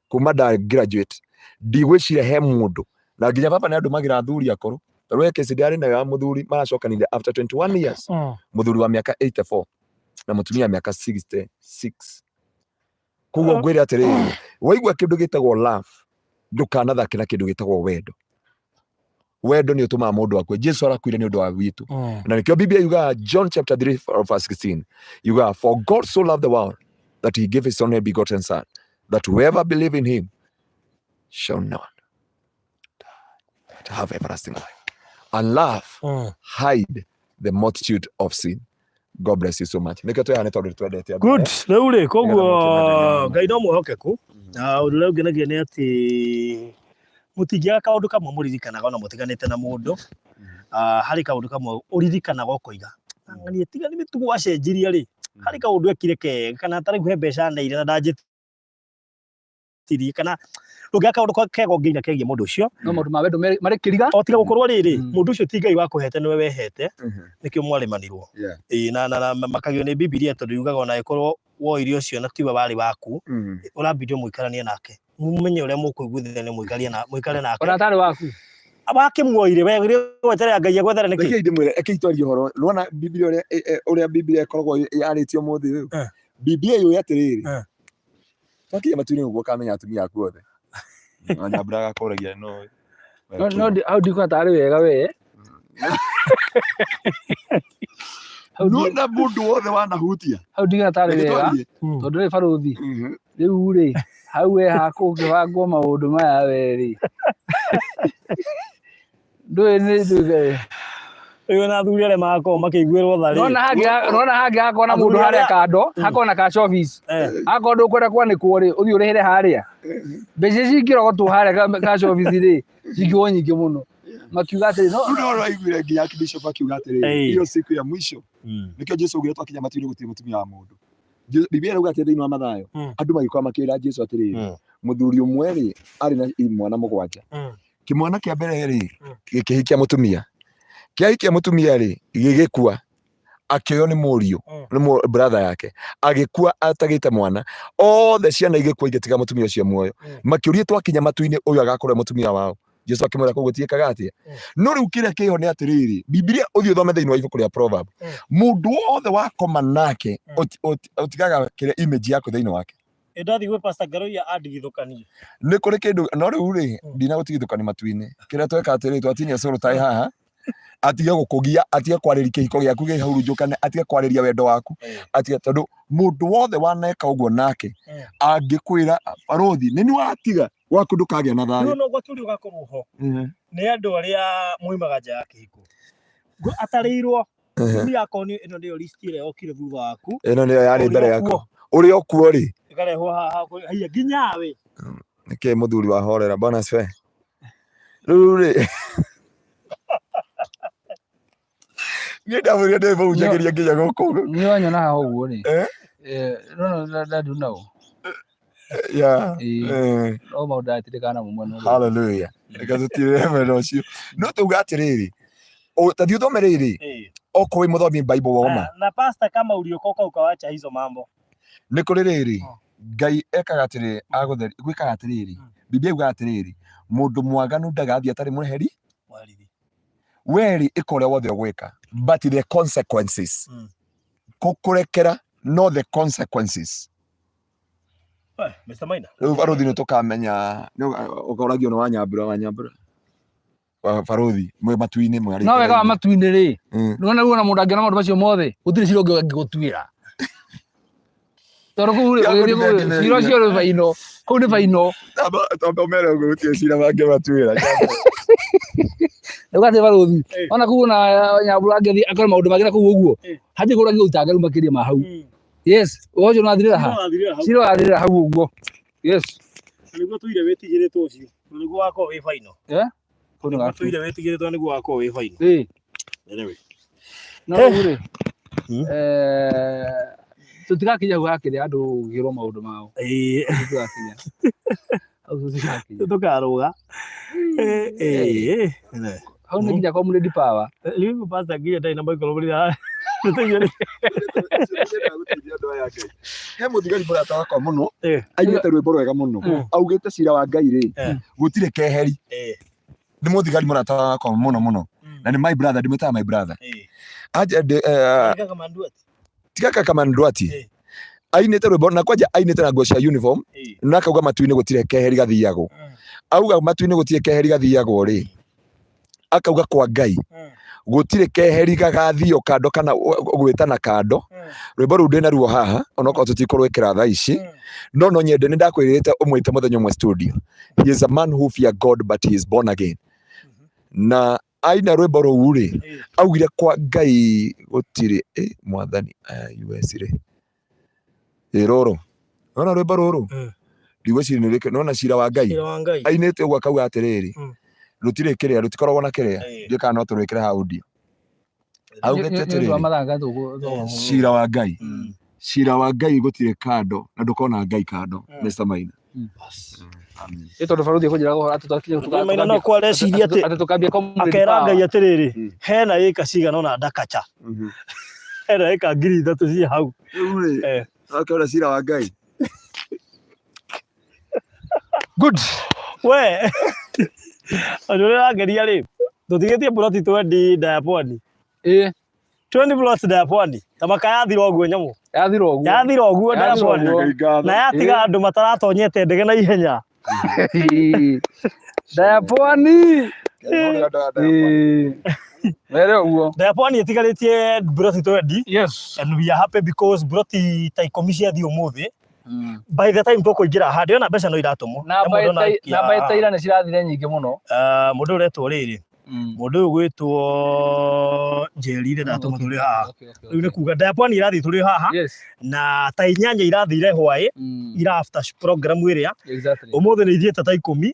kuma da graduate ndigwiciria he mundu na nginya papa ni andu magira thuri akoro tondu eke sidari na ya muthuri maracokanire after 21 years muthuri wa miaka 84 na mutumia miaka 66 kugo ngwire atiri waigua kindu gitagwo love ndukanathake na kindu gitagwo wendo ni utuma mundu akwe Jesu arakwire ni undu wa witu na nikio Biblia yuga John chapter 3 verse 16 yuga for God so loved the world that he gave his only begotten son that whoever believe in him shall not die but have everlasting life and love hide the multitude of sin. God bless you so much. Nikio tuyane tondu twendete good reuri koguo Ngai no muhokeku na undu reu ngenagia ni ati mutingiaga kaundu kamwe muririkanaga ona mutiganite na mundu hari kaundu kamwe uririkanaga ukoiga ng'ani tiga ni mitugo wacenjirie ri hari kaundu ekire kega kana atari kuhe mbeca ndeire na ndanjitirie kana rugia kaundu kega nginya kegie mundu ucio no mundu mawendo mari kiriga o tiga gukorwo riri mundu ucio ti Ngai wakuhete niwe wehete nikio mwarimanirwo na makagio ni Biblia tondu yugaga ona ikorwo woire ucio na tiwe bari baku urambithio muikaranie nake mumenye uria mukuiguithania muikare nake ona atari waku abakimwoire we wetere Ngai agwethera niki reke ndimwire ekitwarie horo ruona Biblia uria Biblia ikoragwo yaritio muthi uyu Biblia yu yatiriri twakinya matuini uguo kamenya atumia aku othe na braga koragia no how do you atari wega we no mundu wothe wanahutia how do you atari wega tondu ri baruthi riu ri hau hakugibangwo maundu maya we ri ndui ni nduge iyo na thuri ale mako makiguirwo thari nona hangi hakona mundu haria kando hakona cash office akondo kwenda kwanikwo ri uthi urihire haria mbeca cingirogwo tu haria cash office ri cingirwo nyingi muno makiuga atiri no aiguire nginya Bishop akiuga atiri iyo siku ya mwisho nikio Jesu ugire twakinya matuini gutiri mutumia wa mundu Biblia irauga atiri thiini wa mathayo andu magikwa makira Jesu atiri muthuri umwe ri ari na mwana mugwanja kimwana kia mbere ri gikihikia mutumia kia mutumia ri gigikua akioyo ni murio ni brother yake agikua atagite mwana othe ciana igikua igitiga mutumia ucio muoyo makiurie twakinya matuini uyu agakorwo mutumia wao Jesu akimwira kugutiikaga atia no riu kiria kiho ni atiriri Biblia uthio thome thiini wa ibuku ria Proverb mundu wothe wakoma nake utigaga kiria image yako thiini wake ndathi gwe Pastor Garoia andigithukanie ni kuri kindu no riu ri ndina gutigithukania matuini kiria tweka atiri twatinia curu tai haha atige gukugia atige kwariria kihiko giaku gi hurunjukane atige kwariria wendo waku atige tondu mundu wothe waneka uguo nake angikwira barothi nini watiga waku ndukagia na thayu no gwaturi ugakorwo ho ni andu aria muimaga nja ya kihiko atarirwo ni akoni ino ndio list ile okire thutha waku ino ndio yari mbere yako uri okuo ri ikarehwo haha haiya nginya we nike muthuri wa horera bona swe ruri ni ndamuria ndi baujagiria nginya guku ni wanyona haha uguo ri no ndadu nao no maundu atirikana mumwe no hallelujah ikazutire mero ucio no tuga atiriri tathi uthome riri okoi muthomi Bible woma na pastor kama uliokoka ukawacha hizo mambo ni kuri riri Ngai ekaga atiri agutheri gwikaga atiriri Biblia yuga atiriri mundu mwaganu ndagathi atari mureheri weri ikore wothe gwika but the consequences kukurekera no the consequences Mr. Maina barothi ni tukamenya ukoragio no wanyambura barothi mwe matuini mwe no wega matuini ri nona ruona mundu angiona maundu macio mothe gutiri ciro ngigutwira toro ku ciro cio ri baino ku ni baino tamba mere gutiri cira bangi matwira ndugate barothi ona kuona nyambura angithi akora maundu magira ku uguo hathi kura ngutanga makiria ma hau yes wojo nathirira ha ciro athirira hau uguo yes niguo tuire wetigiritwo ucio niguo wako wi baino kuna tuire wetigiritwo niguo wako wi baino anyway no uri tutigakinya gwakiria andu giro maundu mao tutigakinya tukaruga hau ni nginya community power liu Pastor nginya ndai na Michael Bria he muthigari murata wakwa muno aigite rwimbo rwega muno augite cira wa Ngai ri gutire keheri ni muthigari murata wakwa muno na ni my brother ndimwitaga my brother tigaka kamandwati ainite rwimbo na kwanja ainite na nguo cia uniform na akauga matuini gutire keheri gathiago auga matuini gutire keheri gathiago ri akauga kwa Ngai gutire keheri gagathio kando kana gwitana kando rwimbo ru ndina ruo haha onoko tutikorwekera tha ici no nyende ni ndakwirite umwite muthenya mwe studio he is a man who fear God but he is born again na aina rwimbo ru ri augire kwa Ngai gutire mwathani US ri roro ona rwimbo ruru ndigwĩciria nĩ ũrĩkĩ nona Cira wa Ngai ainĩte ũguo akauga atĩrĩrĩ rũtirĩ kĩrĩa rũtikoragwo na kĩrĩa ndiũ kana no tũrwĩkĩre audio augĩte atĩrĩrĩ Cira wa Ngai Cira wa Ngai gũtirĩ kando na ndũkona Ngai kando Mr. Maina ito ndo baruthi kujira go atutakije Maina no kwa reciria ati akera Ngai atĩrĩrĩ hena ĩka cigana ona ndakacha hena ĩka 3,000 ci hau akora Cira wa Ngai good we Andũra ngeria rĩ tũtigetie plot 20 Diapond 20 plots Diapond tamaka yathira ũguo nyamũ yathira ũguo Diapond na yatiga andũ mataratonyete ndege na ihenya Diapond were ũguo Diapond itigarĩtie plot 20 yes and we are happy because plot ta ikũmi ciathi ũmũthĩ by the time tũkũingĩra handi ona mbeca no iratũmwo na by the ira nĩ cirathire nyingĩ mũno mũndũ ũretwo rĩrĩ mũndũ ũyũ gwĩtwo Njerire ndatũma tũrĩ haha rĩu nĩ kuga Diapond irathiĩ tũrĩ haha na ta 8 irathire hwaĩ ira after program ĩrĩa ũmũthĩ nĩ ithiĩte ta 10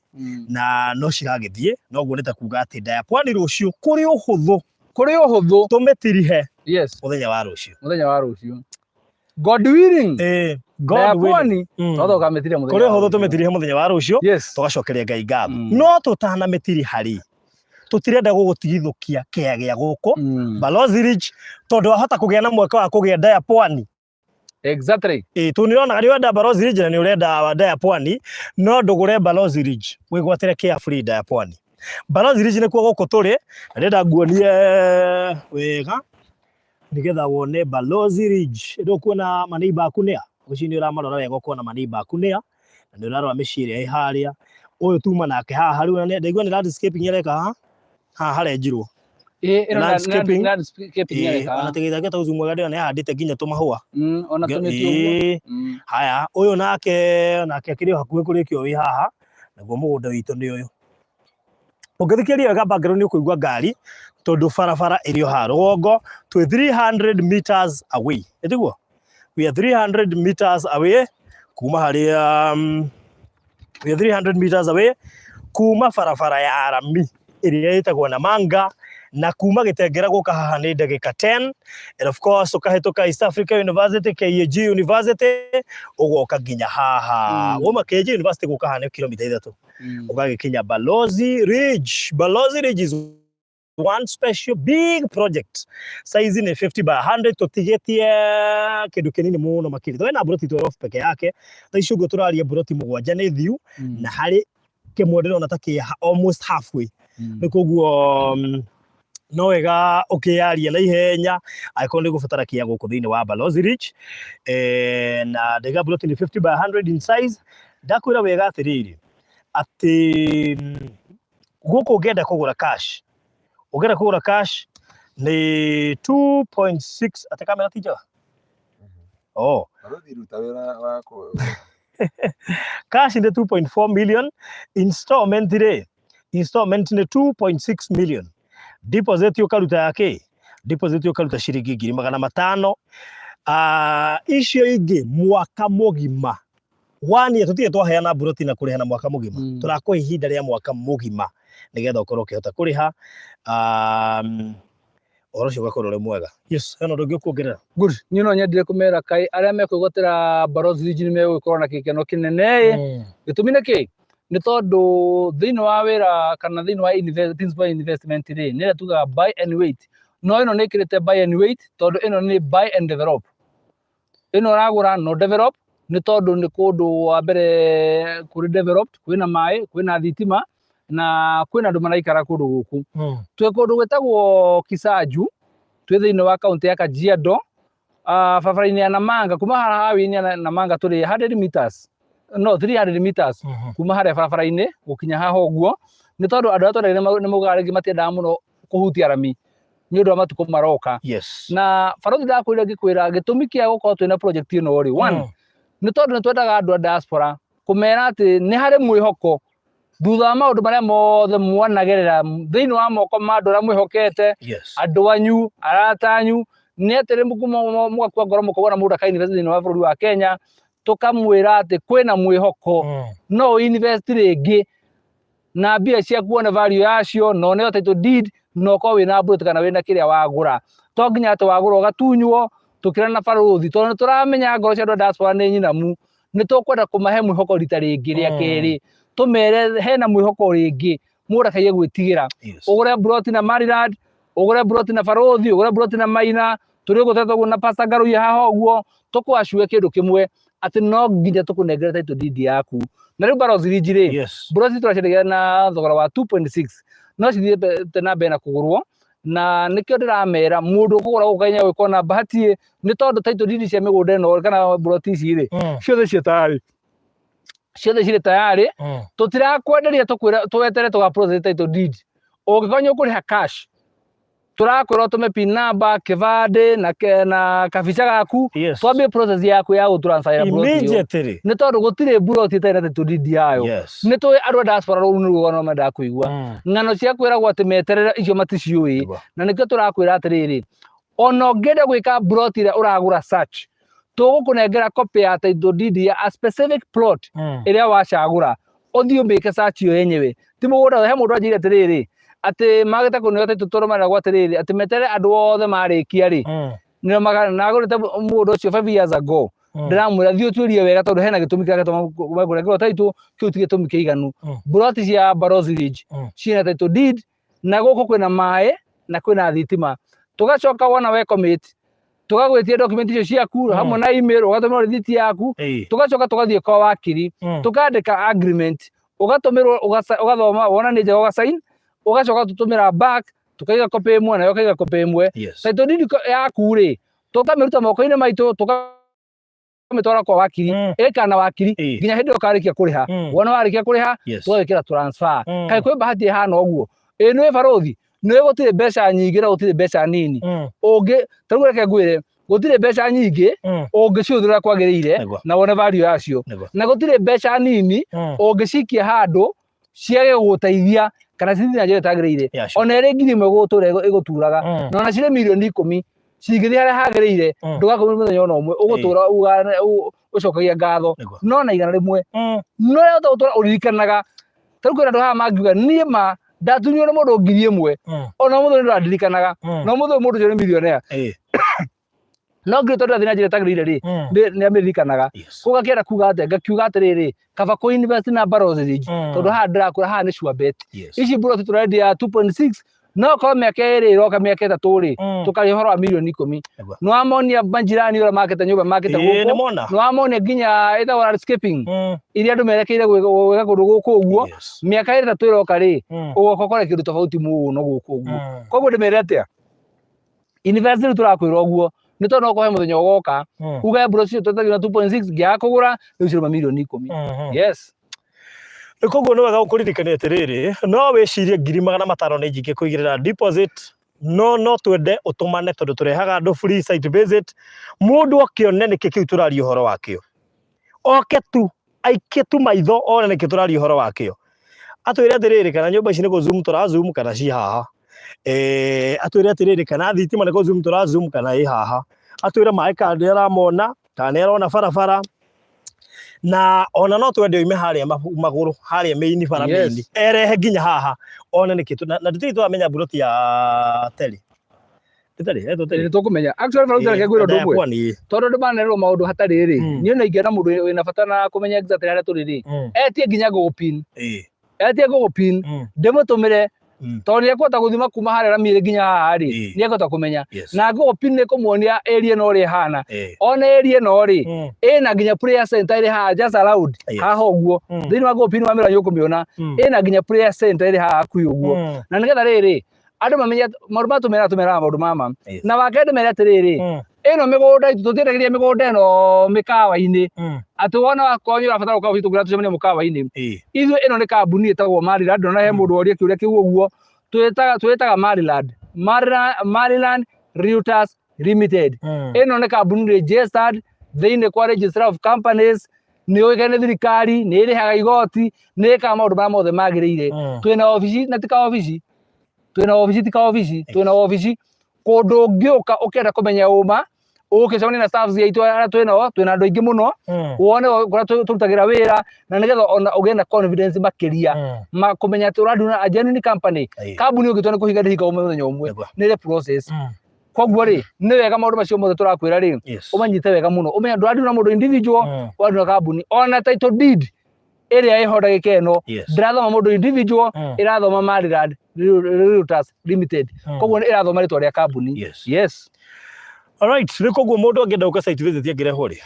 na no ciragĩthiĩ no guo nĩ ta kuga atĩ Diapond rũciũ kũrĩ ũhũthũ tũmĩtirihe mũthenya wa rũciũ God willing God willing todo kametire muthenya kuri hotho tumetirihe muthenya wa rucio tugacokeria Ngai ngatho no tutana metiri hari tutirenda gugutigithukia kia gia guku Balozi Ridge tondu ahota kugia na mweka wa kugia Diapond exactly tunirona gari wenda Balozi Ridge na ni urenda wa Diapond no ndugure Balozi Ridge wigwatire Carefree Diapond Balozi Ridge ni kuo guku turi ndenda nguonie wega nigetha wone Balozi Ridge ndukuona maneiba aku nia ucini uramarora wega ukona maneiba aku nia na nĩ ũrarora mĩciĩ ĩ harĩa ũyũ tuma nake haha rĩu na ndaigua nĩ landscaping yereka haha harenjirwo landscaping ona tigitha geta uzu mwega ndio ahandĩte nginya tũmahũa ona tũmĩtio haya ũyũ nake akĩrĩ hakuhĩ kũrĩkio wĩ haha naguo mũgũnda witũ nĩ ũyũ ũngĩthikĩria wega background nĩ ũkũigua ngari tondu barabara ĩrĩ o haha rũgongo twĩ 300 meters away etiguo we are 300 meters away kuma haria we are 300 meters away kuma barabara ya Arami ĩrĩa ĩtagwo Namanga na kuma Gĩtengera gũka haha nĩ ndagĩka 10 and of course ũkahĩtũka East Africa University KAG University ũgoka nginya haha uma KAG University gũka haha nĩ kilomita 3 ũgagĩkinya Balozi Ridge is one special big project size ni 50 by 100 tutigetie kindu kinini muno makiri thoe na broti 12 peke yake tha icio turaria broti 7 ni thiu na hari kimwe ndirona ta ki almost halfway ni koguo no wega ukiaria na ihenya aiko ni gubatara kia guku thiini wa Balozi Ridge na ndega broti ni 50 by 100 in size ndakwira wega atiriri ati guku ungenda kugura cash ugera kugura cash ni 2.6 ate kamera tija cash ni 2.4 million installment ni 2.6 million deposit ukaruta yake ciringi 500 icio ingi mwaka mugima wani tutie twaheana buroti na kurihana mwaka mugima turakuhe ihinda ria mwaka mugima nigetha ukorwo ukihota kuriha orocio gakorwo ri mwega hena ndungi ukuongerera good ni no nyendire kumera kai aria mekwigotera Balozi Ridge ni megwikorwo na gikeno kinene gitumi niki ni tondu thiini wa wira kana thiini wa principal investment ri ni tuga buy and wait no ino ni kirite buy and wait tondu ino ni buy and develop ino ragura no develop ni tondu ni kundu wa mbere kuri developed kwina mai kwina thitima na kwina andu maraikara kundu guku twe kundu gwetagwo Kisaju twi thiini wa kaunti ya Kajiado barabara-ini ya Namanga kuma haha-ini ya Namanga turi 100 meters no 300 meters kuma haria barabara-ini gukinya haha uguo ni tondu andu atore ni mugaga ringi matiendaga muno kuhutia Arami ni undu wa matuko maroka na Balozi ndakwira ngikwira gitumi kia gukorwo twina project ino ri one ni tondu ni twendaga andu a diaspora kumera ati ni hari mwihoko thutha wa maundu maria mothe mwanagerera thiini wa moko ma andu aria mwihokete andu anyu arata anyu ni atiri mugakua ngoro mukogora mundu akainvest thiini wa bururi wa Kenya tukamwira ati kwina mwihoko no invest ringi na mbia cia kuona value yacio no ne title deed no ko wina bullet kana wina kiria wagura to nginya ati wagura ugatunywo tukira na baruthi to turamenya ngoro cia diaspora ni nyinamu ni tukwenda kumahe mwihoko rita ringi ria keri tumere hena mwihoko ringi murakaye gwitigira ugure bullet na Maryland ugure bullet na baruthi ugure bullet na Maina turi gutetwo na Pastor Ngaruye haha uguo tukwacue kindu kimwe ati no nginya tukunengera title deed yaku na riu barozi rinjire bullet turacendagia na thogora wa 2.6 no cithiete na mbere na kugurwo na nikio ndiramera mundu kugura gukanya wikona bahati ni tondu title deed cia migunda ino kana bullet ici ri ciothe ciothe tayari tutirakwenderia tukwira twetere tuga process title deed ungikonya kuriha cash turakwira tume pin number kivande na kabica gaku twambie process yaku ya gutransfer immediately ni tondu gutire bullet itena title deed yayo ni tu andu diaspora ru ni rugono menda kuigua ngano cia kwiragwo ati meterera icio maticiui na nikio turakwira atiriri ono ngende gwika bullet ira uragura search tugukunengera copy ya title deed ya a specific plot iria wacagura uthio mbike search yo yenyewe ti mugunda he mundu anjire atiriri ati magita kunio title turumana gwa atiriri ati metere andu othe marikia ri ni magana nagurite mundu ucio 5 years ago ndiramwira thio tuirie wega tondu hena gitumi kia gatuma magura ngoro title kiu ti gitumi kiiganu bullet cia Barozi Ridge ciina title deed na guku kwina mae na kwina thitima tugacoka wona we commit tugagwitia document icio ciaku hamwe na email ugatumira receipt yaku tugacoka tugathie kwa wakiri tukandika agreement ugatumirwo ugathoma wona ni njega ugasign ugacoka tutumira back tukaiga copy imwe na yo kaiga copy imwe title deed yaku ri tukamiruta moko-ini maitu tukamitwara kwa wakiri ekana wakiri nginya hindi ukarikia kuriha wona warikia kuriha twawikira transfer kai kwi bahati hana uguo ino barothi no gutire mbeca nyingi na gutire mbeca nini ungi tarugure ke ngwire gutire mbeca nyingi ungi ciuthura kwagirire na wona value yacio na gutire mbeca nini ungi cikia handu ciage guteithia kana cithina njira tagirire ona iri ngiri imwe gutura iguturaga na ona cire milioni 10 cingithia haria hagirire ndugakomire muthenya ona umwe ugutura ucokagia ngatho no na igana rimwe no rero utura uririkanaga tarugure andu haha mangiuga nie ma ndatunyo na mundu ngiri imwe ona mundu ndirikanaga no mundu mundu jone millionaire no ngiri tondu athina njira tagirire ri ni amirikanaga kugakienda kuga ati ngakiuga atiriri kaba ku invest na Barozi Ridge tondu haha ndirakura haha ni sure bet ici bullet turendia 2.6 no ko miaka iri iroka miaka itatu ri tukari horo wa milioni 10 no amonia banjirani ora market nyumba market guku no amonia nginya ita wa landscaping iria andu merekeire gwega kundu guku uguo miaka itatu iroka ri ugokore kindu tofauti muno guku uguo koguo ndimere atia invest turakwira uguo ni tondu ko he muthenya ugoka uga bullet tutagina 2.6 gya kugura ni milioni 10 yes koguo no wega ukuririkania atiriri no wicirie 500 ni njingi kuigirira deposit no twende utumane tondu turehaga andu free site visit mundu okione niki kiu turario horo wakio oke tu aikie tu maitho one niki turario horo wakio atwire atiriri kana nyumba ici ni go zoom tura zoom kana ci haha atwire atiriri kana thitima ni go zoom tura zoom kana i haha atwire mai kandi aramona kana arona barabara na ona no twende ime haria maguru haria meini bara meini erehe nginya haha ona nikitu na nditi twamenya bullet ya teli teli tukumenya actually baruthi reke gwiro ndumwe tondu ndimanererwo maundu hatari ri ni ona ingiana mundu wina bata na kumenya exactly haria turi ri etie nginya gugupin etie gugupin ndimutumire tondu ekota guthima kuma haria ramire nginya haha ri ni ekota kumenya na gugupin ni kumuonia area no ri hana ona area no ri ina nginya prayer center ri haha just allowed haha uguo thini wa gugupin wa mira yukumiona ina nginya prayer center ri haha kuyu uguo na nigetha riri andu mamenya maundu matumera maundu mama na wakende mere atiriri ino migunda itu tutiragiria migunda ino mikawa-ini ati wona wakonyo urabatara ukawa tugura tucemania mukawa-ini ithu ino ni kambuni itagwo Maryland na he mundu oria kiuria kiu uguo twetaga Maryland Realtors Limited ino ni kambuni registered thiini kwa Registrar of Companies ni oigane thirikari ni irihaga igoti ni ka maundu ma mothe magirire twina ofici na tika ofici twina ofici tika ofici twina ofici kundu ngiuka ukienda kumenya uma ukicemania na staff cia itwa twina andu aingi muno wone kora turutagira wira na nigetha ona ugena confidence makiria kumenya ati uraduna a genuine company kambuni ungitwa ni kuhinga ndihika umuthenya umwe ni process koguo ri ni wega maundu macio mothe turakwira ri umanyite wega muno umenya nduranduna mundu individual waduna kambuni ona title deed area iho ndagika ino ndirathoma mundu individual irathoma Maryland Realtors Limited koguo irathoma ritwa ria kambuni yes. Alright, ni koguo mundu angenda uka site visit angireho ri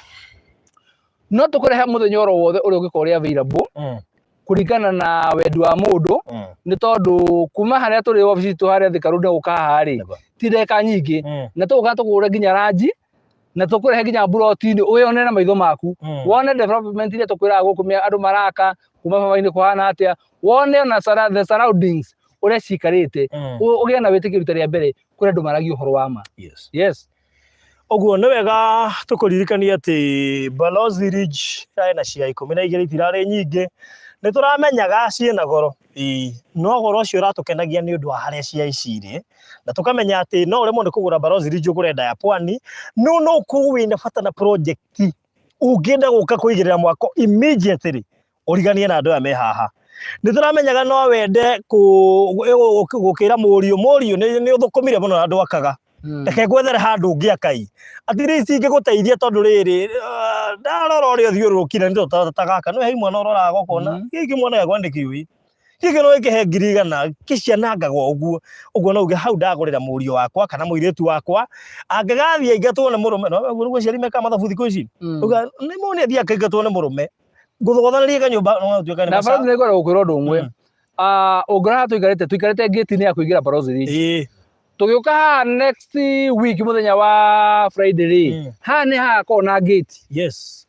no tukurehe muthenya oro wothe uri ugikora available kuringana na wendi wa mundu ni tondu kuma haria turi office tu haria Thikaru guka hari ti ndeka nyingi na tuguka tugure nginya ranji na tukurehe nginya buroti-ini uyone na maitho maku wone development iria tukwiraga gukumia andu maraka kuma baba-ini kuhana atia wone na the surroundings uria cikarite ugie na witikio ria mbere kuri andu maragi uhoro wa ma yes. Oguo ni wega tukuririkania ati Balozi Ridge na cia 12 itirari nyingi ni turamenyaga ciina goro no goro ucio uratukenagia ni undu wa haria cia iciri na tukamenya ati no ure mundu kugura Balozi Ridge ugurenda ya Pwani no kuwina bata na project ungenda guka kuigirira mwako immediately uriganie na andu aya me haha ni turamenyaga no wende gukira murio ni uthukumire muno na andu akaga reke gwethere handu ngiakai at least ingiguteithia tondu riri ndarora uria uthiururukire ni tutagaka no he mwana urora gukona giki mwana ya kwandiki wi giki no ikihe ngiri 100 kicianangagwo uguo no uge hau ndagurira murio wakwa kana muiritu wakwa angigathia ingatwo ni murume no guo ciari meka mathabu thiku ici uga ni mone thia kaingatwo ni murume nguthogothanaria kanyumba no tuika ni masa na bado ngora ukwira undu umwe ugora tuikarite gate-ini ya kuingira Balozi Ridge tugiuka next week muthenya wa Friday ha ni ha kona gate yes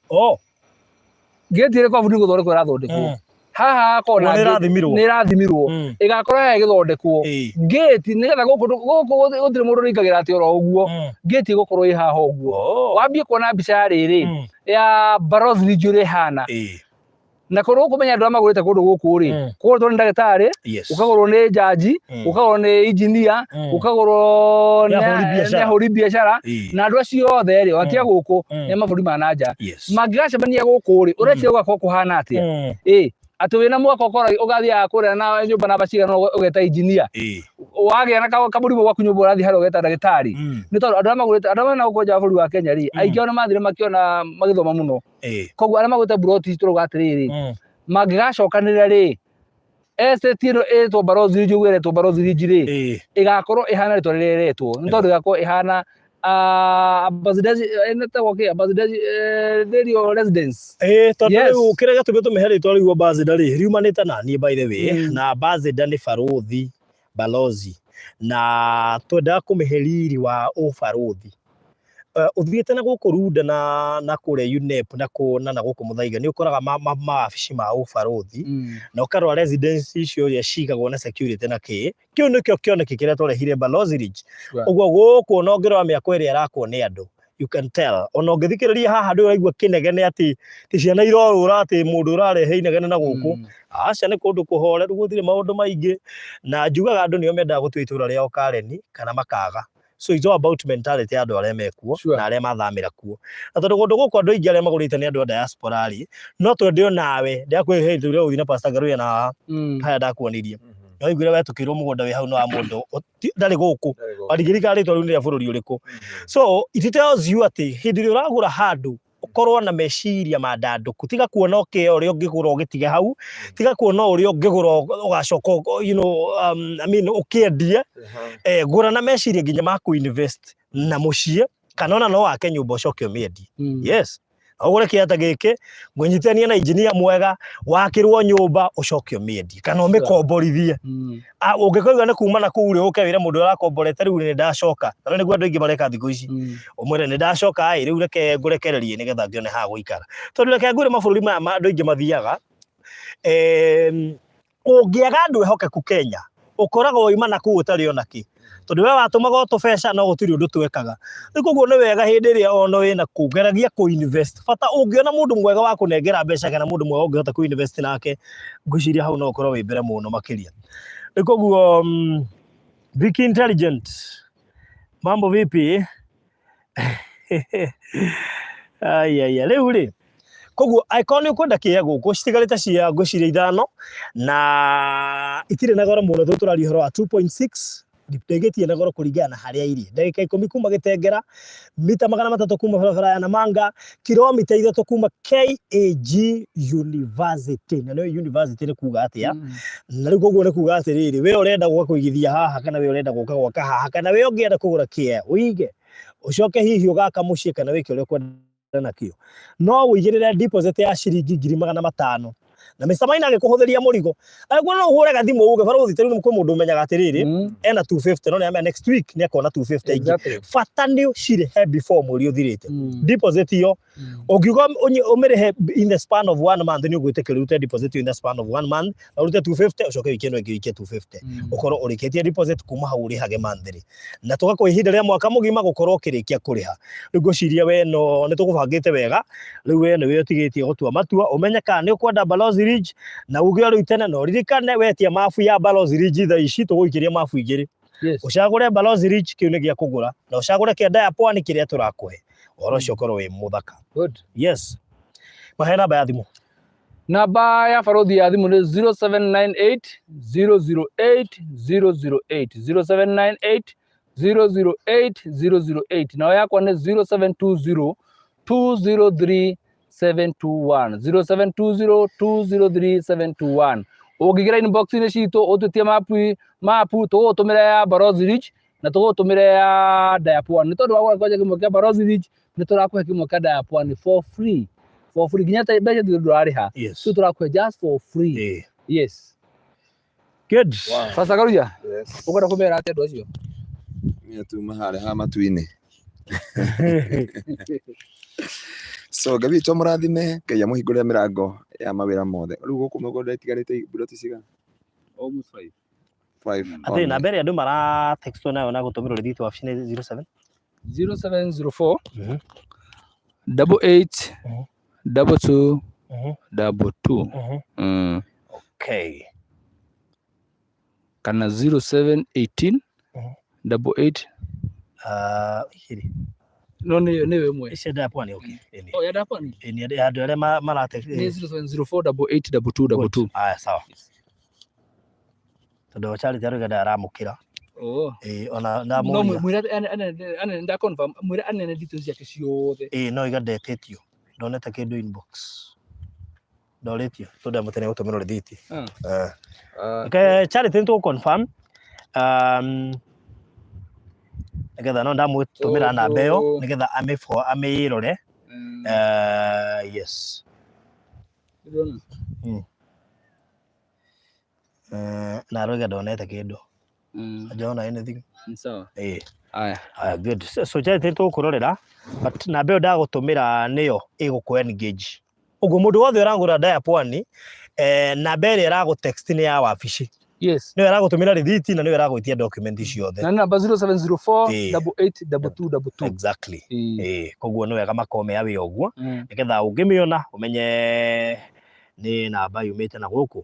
gate ire kwa bundi guthondekwo irathondekwo haha kona ni rathimirwo igakorwo igithondekwo gate nigetha guku gutire mundu ringagira ati oro uguo gate igukorwo i haha uguo wambie kuona mbica riri ya Balozi Ridge uri hana na korwo kumenya andu amagurite kundu guku ri kugurwo ni ndagitari ukagurwo ni jaji ukagurwo ni engineer ukagurwo ni ahuri biashara na andu acio othe ri watia guku ni maburi ma nanja mangigacemania guku ri uretie gwakwa kuhana atia ati wina mwako ukora ugathia kuria na nyumba na baciga no ugeta engineer wagia na kaburi gwaku nyumba urathi hari ugeta ndagitari ni tondu andu amagurite andu na guko ja buri wa Kenya ri aingi ona mathire makiona magithoma muno koguo ara magute buroti turuga atiriri mangigacokanira ri estate ino etwo Balozi Ridge ugwire etwo Balozi Ridge ri igakorwo ihana ritwa riri retwo ni tondu igakorwo ihana Ambassadors residence tondu ukirega tuge tumehere ritwa riu Ambassador ri riumanite na nie by the way na Ambassador ni barothi Balozi na twenda kumiheriri wa ubarothi uthiete na guku Runda na kure UNEP na guku Muthaiga ni ukoraga maabici ma ubarothi na ukarwa residence icio ya cigagwo na security na kiu nikio kioneki kiria twarehire Balozi Ridge uguo guku no ngirwa miako iri arakwo ni andu you can tell ona ngithikiriria haha ndu uraigua kinegene ati ti ciana irorura ati mundu urarehe inegene na guku aca ni kundu kuhoreru guthire maundu maingi na njugaga andu nio mendaga gutua itura riao Kareni kana makaga so it's all about mentality andu aria mekuo na aria mathamira kuo na tondu kundu guku andu aingi aria magurite ni andu a diaspora ri no twendio nawe ndakwihe ndu uria uthi na Pastor Garuya na haya ndakuonirie no igwire wetukirwo mugunda wi hau no wa mundu ndari guku adigirika ritwa riu ni ria bururi uriku so it tells you ati hindi ria uragura handu ukorwo na meciria mandanduku tiga kuona ukio uri ungigura ugitige hau tiga kuona uri ungigura ugacoka I mean ukiendia gura na meciria nginya ma ku invest na mucie kana ona no wake nyumba ucoke umiendie yes ugure kiata giki mwinyitania na engineer mwega wakirwo nyumba ucoke umiendie kana umikomborithie ungikoiga ni kuma na kuri uke wire mundu arakomborete riu ni ndacoka na niguo andu aingi mareka thiku ici umwire ni ndacoka riu reke ngurekererie nigetha ngione ha guikara tondu reke ngure mabururi maya andu aingi mathiaga ungiaga andu ehokeku Kenya ukoraga oima na ku utari ona ki tondu we watumaga tubeca no gutiri undu twekaga nikuguo ni wega hindi ria ono wina kugeragia ku invest bata ungiona mundu mwega wa kunengera mbeca kana mundu mwega ungihota ku invest nake ngwiciria hau no ukorwo wi mbere muno makiria nikuguo Vicky Intelligent mambo vipi Ai rĩu rĩ koguo icon ukwenda kĩya gũkũ citigarĩte cia ngũciria ithano na itirĩ na goro mũno tũraria ũhoro wa 2.6 ndĩgĩtie na goro kũringana na harĩa irĩ ndagĩka 10 kuma Gĩtengera mita 300 kuma barabara ya Namanga kilomita 3 kuma KAG University na nĩ university nĩ kuga atĩa na rĩu koguo nĩ kuga atĩrĩrĩ we ũrenda gũka kũigithia haha kana we ũrenda gũka gwaka haha kana we ũngĩenda kũgũra kĩya ũige ucoke hihi ũgaka mũciĩ kana wĩke ũrĩa ũkwenda nakĩo no ũigĩrĩre deposit ya ciringi 500 na Mr. Maina agĩkũhũthĩria mũrigo agĩkũona no ũhũre gathimũ uge barũthi tĩrĩ kwĩ mũndũ ũmenyaga atĩrĩrĩ ena 250 no nĩ next week nĩ akona 250 ingĩ bata nĩ ũcirehe before mweri ũthirĩte deposit iyo ũngiuga ũmĩrĩhe in the span of 1 month nĩ ũgwĩtĩkĩra ũrute deposit in the span of 1 month na ũrute 250 ũcoke wiki ĩno ĩngĩ wike 250 ũkorwo ũrĩkĩtie deposit kuma hau ũrĩhage monthly na tũgakũhe ihinda rĩa mwaka mũgima gũkorwo ũkĩrĩkia kũrĩha rĩu ngũciria we no nĩ tũgũbangĩte wega rĩu we nĩ we ũtigĩtie gũtua matua ũmenye kana nĩ ũkwenda Balozi Ridge na uge rĩu tene no ririkane wetia mabu ya Balozi Ridge thaa ici tũgũikĩria mabu igĩrĩ ũcagũre Balozi Ridge kĩu nĩ gĩa kũgũra na ũcagũre kĩa Diaponi kĩrĩa tũrakũhe ũhoro ũcio ũkorwo wĩ mũthaka yes mahe namba ya thimũ namba ya Balozi ya thimũ nĩ 0798 008 008 0798 008 008 nao yakwa nĩ 0720 203 721 0720 203 721 ũngĩgira inbox-inĩ citũ ũtũtie mapu tũgũtũmĩra ya Balozi Ridge na tũgũtũmĩra ya Diaponi nĩ tondũ wagũra kwaja kĩmwe kĩa Balozi Ridge nĩ tũrakũhe kĩmwe kĩa Diaponi for free nginya ta mbeca ndũrarĩha tu tũrakũhe just for free yes good Pastor Karuja ũkwenda kũmera atĩa andũ acio mimi tuma harĩa matu-inĩ so gabi to mũrathime Ngai amũhingũrĩre mĩrango ya mawĩra mothe rĩu gũkũ mũgũnda itigarĩte buloti cigana almost 5 atĩ namba ĩrĩa andũ mara text nayo na gũtũmĩrwo rĩthiti wabici nĩ 0704 88 22 22 okay kana 0718 88 hiri no nĩ we ici Diaponi okay ya Diaponi ni andũ arĩa mara text ni 0704 88 22 aya sawa tondũ Charity arauga ndaramũkĩra ona na no mwĩra ana nda confirm mwĩra ana details yake ciothe no igadetĩtio ndonete kĩndũ inbox ndorĩtio tondũ mũtene gũtũmĩrwo rĩthiti Charity nĩ tũ confirm nĩgetha no ndamũtũmĩra namba ĩyo nĩgetha amĩrore yes na arauga ndonete kĩndũ ndona anything sawa aya good so Charity tũkũrorera but namba ĩyo ndagũtũmĩra nĩyo ĩgũkũ engage ũguo mũndũ wothe ũragũra Diaponi namba ĩrĩa ĩragũtext nĩ ya wabici yes nĩyo ĩragũtũmĩra rĩthiti na nĩyo ĩragũĩtia document ciothe na namba 0704 88 22 exactly koguo nĩ wega makome wĩ ũguo nĩgetha ũngĩmĩona ũmenye nĩ namba yumĩte na gũkũ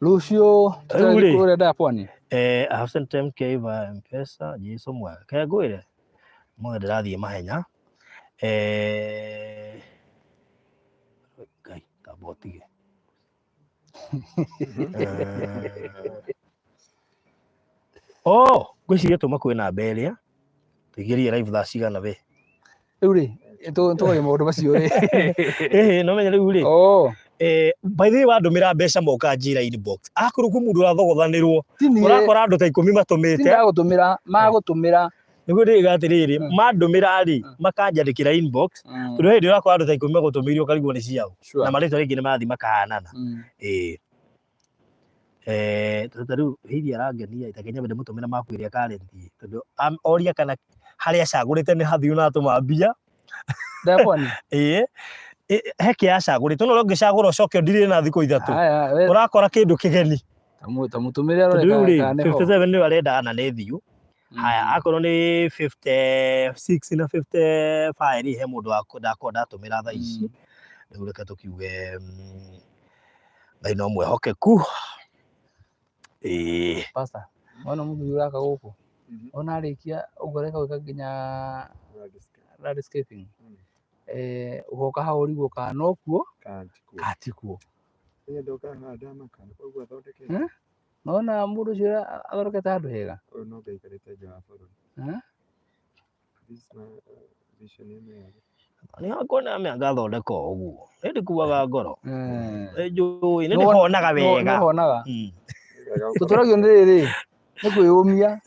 Lucio tũrĩa Diaponi I have sent MK via M-Pesa Jesu mwega kaya ngwĩre mwe ndĩrathiĩ mahenya Ngai tabotige ngwĩciria tũma kwĩ namba ĩrĩa tũigĩrie live thaa cigana we rĩu rĩ tũgaria maũndũ macio rĩ no menya rĩu rĩ by the way wandũmĩra mbeca moka njĩra inbox akorwo kwĩ mũndũ ũrathogothanĩrwo ũrakora andũ ta 10 matũmĩte ndagũtũmĩra magũtũmĩra nĩguo ndĩga atĩrĩrĩ mandũmĩra rĩ makanjandĩkĩra inbox tondũ hĩndĩ ũrakora andũ ta 10 magũtũmĩirio ũkarigwo nĩ ciao na marĩtwa rĩngĩ nĩ marathiĩ makahanana rĩu hihi arangenia itakenya ndĩmũtũmĩra mapu ĩrĩa karentie tondũ oria kana harĩa acagũrĩte nĩ hathiũ na atũma mbia Diaponi heke acagũrĩte no ũngĩcagũra ũcoke ndirĩ na thikũ ithatũ ũrakora kĩndũ kĩgeni tamũtũmĩre arore 57 nĩ arenda na nĩ thiũ haya akorwo nĩ 56 na 55 he mũndũ ndakwenda thaa ici rĩu reke tũkiuge Ngai no mwĩhokeku Pastor wana mũndũ ũraka gũkũ ona arikia ugoreka gwika nginya landscaping ugoka hau rigo kana okuo katikuo ndoka handa makana koguo athondeke nona mundu cio athondekete handu hega no ngaikarite nja wa bururi this vision ino ni hakona athondeka uguo ndi kuaga ngoro njui ni honaga wega tuturagio ndiriri ni kwiyumia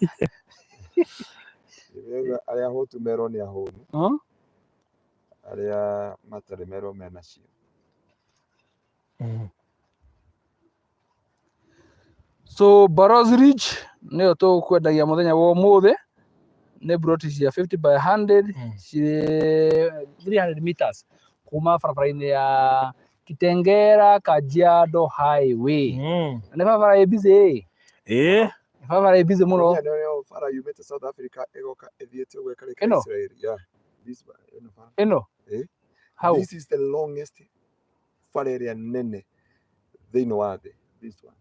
aria hotu mero ni ahunu aria matari mero mena cio so Barrows Ridge niyo tukwendagia muthenya wa umuthi ni plot cia 50 by 100 ci 300 meters kuma barabara-ini ya Kitengera Kajiado Highway ni barabara busy barabara busy muno bara yumite South Africa igoka ithiete gwekarika Ino? Israel ino how this is the longest bara area nene thiini wa thi this one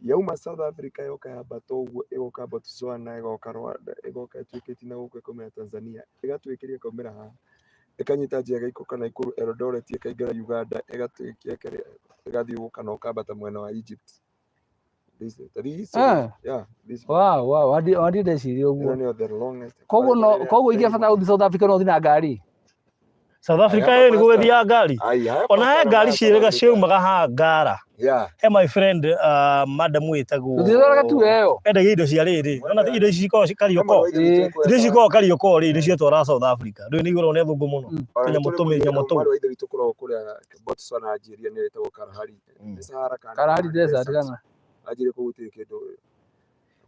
yauma South Africa yoka yamba toguo igoka Botswana igoka Rwanda igoka twikiti na guko ikomera Tanzania igatwikiria komera ha ikanyita njega ikoka na ikuru Eldoret ikaingera Uganda igatwikia kare igathiuka na ukambata mwena wa Egypt this yeah this wow andi ndeciria you uguo know the longest koguo ingefata guthi South Africa no thina ngari South Africa ni gwithia ngari ona he ngari ciĩrĩga ciaumaga ha ngara he my friend madam witagwo tuthiraga tu eyo endagia indo cia rĩrĩ ona indo ici cikoragwo Karioko indo ici cikoragwo Karioko rĩ indo ciatwara South Africa rĩu nĩ igũrwo nĩ athũngũ mũno nyamũ tũu mwarĩ wa ithe witũ kũrogwo kũrĩa Botswana Algeria nĩ wĩtagwo Kalahari desert kana Algeria kũu gũtirĩ kĩndũ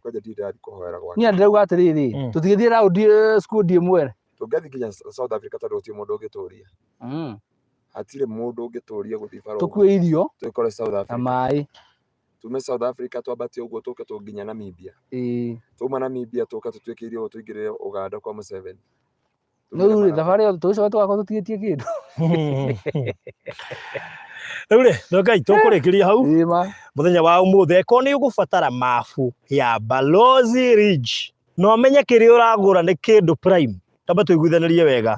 kwanja ndirathi kũhoera gwake niĩ ndĩrauga atĩrĩrĩ tũtigĩthiĩ raundi skundi ĩmwe tũngĩathiĩ nginya South Africa tondũ gũtirĩ mũndũ ũngĩtũria hatirĩ mũndũ ũngĩtũria gũthiĩ bara tũkue irio twĩkore South Africa na maĩ tume South Africa twambatie ũguo tũke tũnginya Namibia tuma Namibia tũka tũtwĩke irio tũingĩrĩre Uganda kwa Museveni rĩu thabarĩ ĩyo tũcoke tũgakorwo tũtigĩtie kĩndũ rĩu rĩ ngai tũkũrĩkĩria hau mũthenya wa ũmũthĩ eko nĩ ũgũbatara mabu ya Barrows Ridge no menye kĩrĩa ũragũra nĩ kĩndũ prime tamba tũiguithanĩrie wega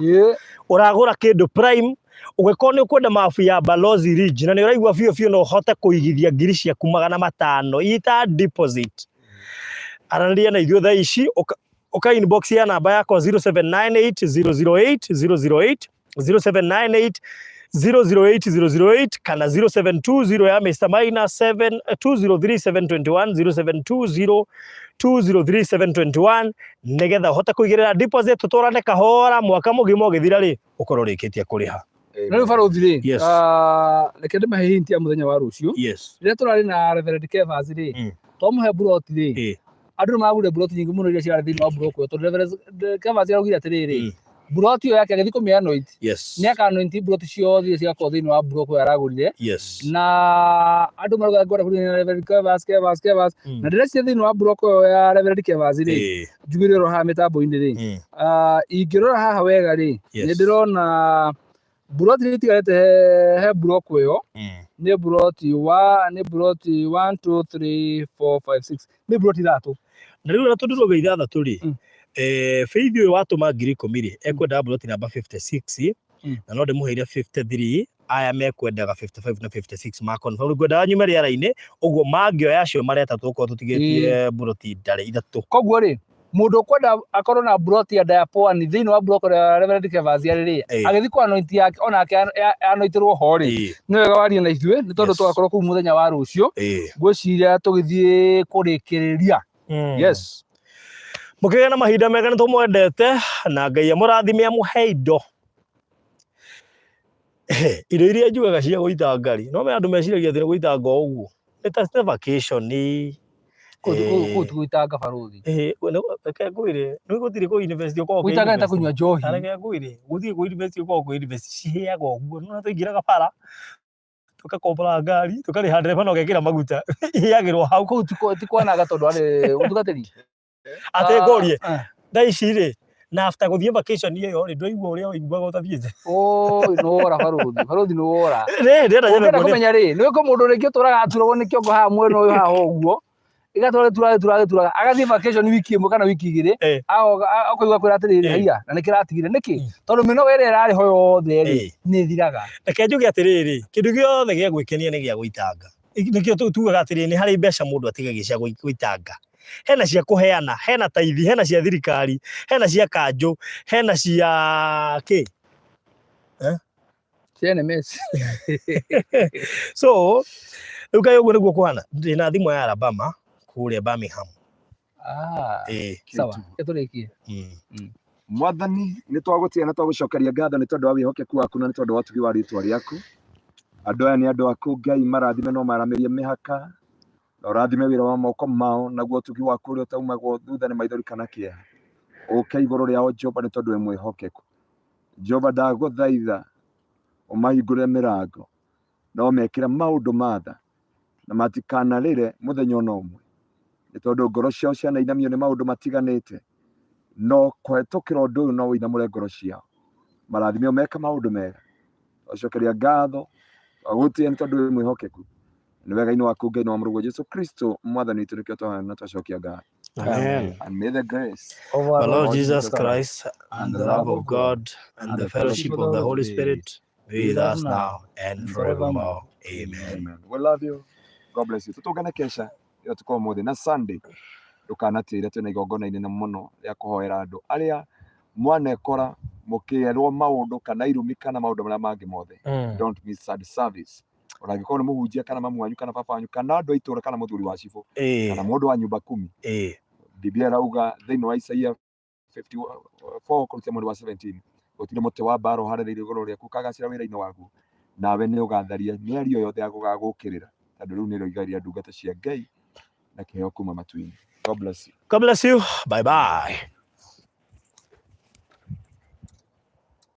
ũragũra kĩndũ prime ũgĩkorwo nĩ ũkwenda mabu ya Barrows Ridge na nĩ ũraigua biũ no ũhote kũigithia ngiri ciaku 500 ita deposit aranĩria na ithuĩ thaa ici uka inbox ya namba yako 0798008008 0798008008 kana 0720 ya Mr. Maina 7203 720203721 nigetha uhote kuigirira deposit tutwarane kahora mwaka mũgima ũgĩthira rĩ ukorwo rĩkĩtie kũrĩha na rĩu Barrows rĩ reke ndĩmahe hint ya mũthenya wa rũciũ rĩrĩa tũrarĩ na Reverend Kevas rĩ twamũhe plot rĩ andũ magũrire plot nyingĩ mũno iria ciarĩ thĩinĩ wa block ĩyo tondũ Reverend Kevas araugire atĩrĩrĩ plot ĩyo yake agĩthiĩ kũmĩanoint nĩ akanoint plot ciothe ciakorwo thĩinĩ wa block ĩyo aragũrire na andũ marauga ngwenda kũrĩa na Reverend Kevas na ndĩreciria thĩinĩ wa block ĩyo ya Reverend Kevas rĩ njugire ro haha mĩtambo-inĩ rĩ ingĩrora haha wega rĩ nĩ ndĩrona plot iria itigarĩte he block ĩyo nĩ plot 1 2 3 4 5 6 nĩ plot 3 na rĩu tũndĩrwo ithathatũ rĩ Faith ũyũ watũma 10,000 rĩ ekwenda plot namba 56 na no ndĩmũheire 53 aya mekwendaga 55 na 56 ma confirm ngwenda nyume rĩera-inĩ ũguo mangĩoya acio mareta tũkorwo tũtigĩtie plot ndarĩ ithatũ koguo rĩ mundu ukwenda akorwo na plot ya diapoa ni thĩinĩ wa block ya Reverend Kevas rĩ agĩthiĩ kwa anoint yake onake anoitirwo ho rĩ nĩ wega warie na ithuĩ nĩ tondũ tũgakorwo kũu mũthenya wa rũciũ ngwĩciria tũgĩthiĩ kũrĩkĩrĩria mũkĩgĩa na mahinda mega nĩ tũmwendete na Ngai amũrathime amũhe indo indo iria njugaga cia gũita ngari no me andũ meciragia atĩ nĩ gũitanga ũguo nĩ ta vacation kũu tũgũitanga Barrows reke ngwĩre nĩ gũtirĩ kũu university ũkoragwo gũitanga ta kũnyua njohi reke ngwĩre gũthiĩ kũu university ũkoragwo kũu university ciheaga ũguo no tũingĩraga bara tukakombora ngari tukarĩha ndereba na ũgekĩra maguta iheagĩrwo hau kũu ti kwanaga tondũ arĩ ũtungatĩri atĩ ngũrie thaa ici rĩ na after gũthiĩ vacation ĩyo rĩ ndũraigua ũrĩa ũiguaga ũtathiĩte nĩ wora Barrows nĩ wora ndĩrenda kũmenya rĩ nĩ mũndũ rĩngĩ ũtũraga aturagwo nĩ kĩongo haha mwena ũyũ haha ũguo Igatũra agathiĩ vacation wiki ĩmwe kana wiki igĩrĩ akoigua kwĩra atĩrĩrĩ haiya na nĩkĩratigire nĩkĩ tondũ mĩnoga ĩrĩa ĩrarĩ ho yothe rĩ nĩ ĩthiraga. Reke njuge atĩrĩrĩ, kĩndũ gĩothe gĩa gwĩkenia nĩ gĩa gũitanga. Nĩkĩo tugaga atĩrĩrĩ nĩ harĩ mbeca mũndũ atigagia cia gũitanga. Hena cia kũheana, hena taithi, hena cia thirikari, hena cia kanjũ, hena cia kĩ? Cia NMS. So rĩu kaĩ ũguo nĩguo kũhana. Ndĩna thimũ ya Alabama kũrĩa Birmingham. Sawa, tũrĩkie. Mwathani nĩ twagũtiga na twagũcokeria ngatho nĩ tondũ wa wĩhokeku waku na nĩ tondũ wa ũtugi wa rĩĩtwa rĩaku. Andũ aya nĩ andũ aku Ngai, marathime no maramĩrie mĩhaka na ũrathime wĩra wa moko mao, naguo ũtugi waku ũrĩa ũtaumagwo thutha nĩ maithori kana kĩeha ũke igũrũ rĩao Jehova nĩ tondũ wĩ mwĩhokeku. Jehova ndagũthaitha ũmahingũrĩre mĩrango no mekĩre maũndũ ma tha na matikanarĩre mũthenya ona ũmwe nĩ tondũ ngoro ciao cianainamio nĩ maũndũ matiganĩte, no kũhetũkĩra ũndũ ũyũ no ũinamũre ngoro ciao. Marathime meka maũndũ mega, ũcokeria ngatho agũtĩe nĩ tondũ wĩ mwĩhokeku. Nĩ wega-inĩ waku Ngai na wa Mũrũ Jesũ Kristo mwathani witũ nĩkĩo twahana na twacokia ngatho. Amen. And may the grace of our Lord Jesus Christ and the love of God and the fellowship of the Holy Spirit be with us now and forevermore. Amen. We love you. God bless you. Tutungane kesha iyo tuko mũthĩ na Sunday ndukanatĩre twĩna igongona inene mũno rĩa kũhoera andũ arĩa mwanekora mũkĩerwo maũndũ kana irumi kana maũndũ marĩa mangĩ mothe. Don't miss that service. Ũrangĩkorwo nĩ mũhunjia kana mamu wanyu kana baba wanyu kana andũ a itũũra kana mũthuri wa cibũ kana mũndũ wa nyũmba 10. Biblia irauga thĩinĩ wa Isaia 54 kũrũtia mweri wa 17 gũtirĩ mũtĩ wa mbaro ũharĩrĩirio igũrũ rĩaku ũkagacĩra wĩra-inĩ waku, nawe nĩ ũgatharia mĩario yothe ya gũgagũkĩrĩra tondũ rĩu nĩ rĩoigaria ndungata cia Ngai na kĩheo kuma matu-inĩ. God bless you. God bless you. Bye bye.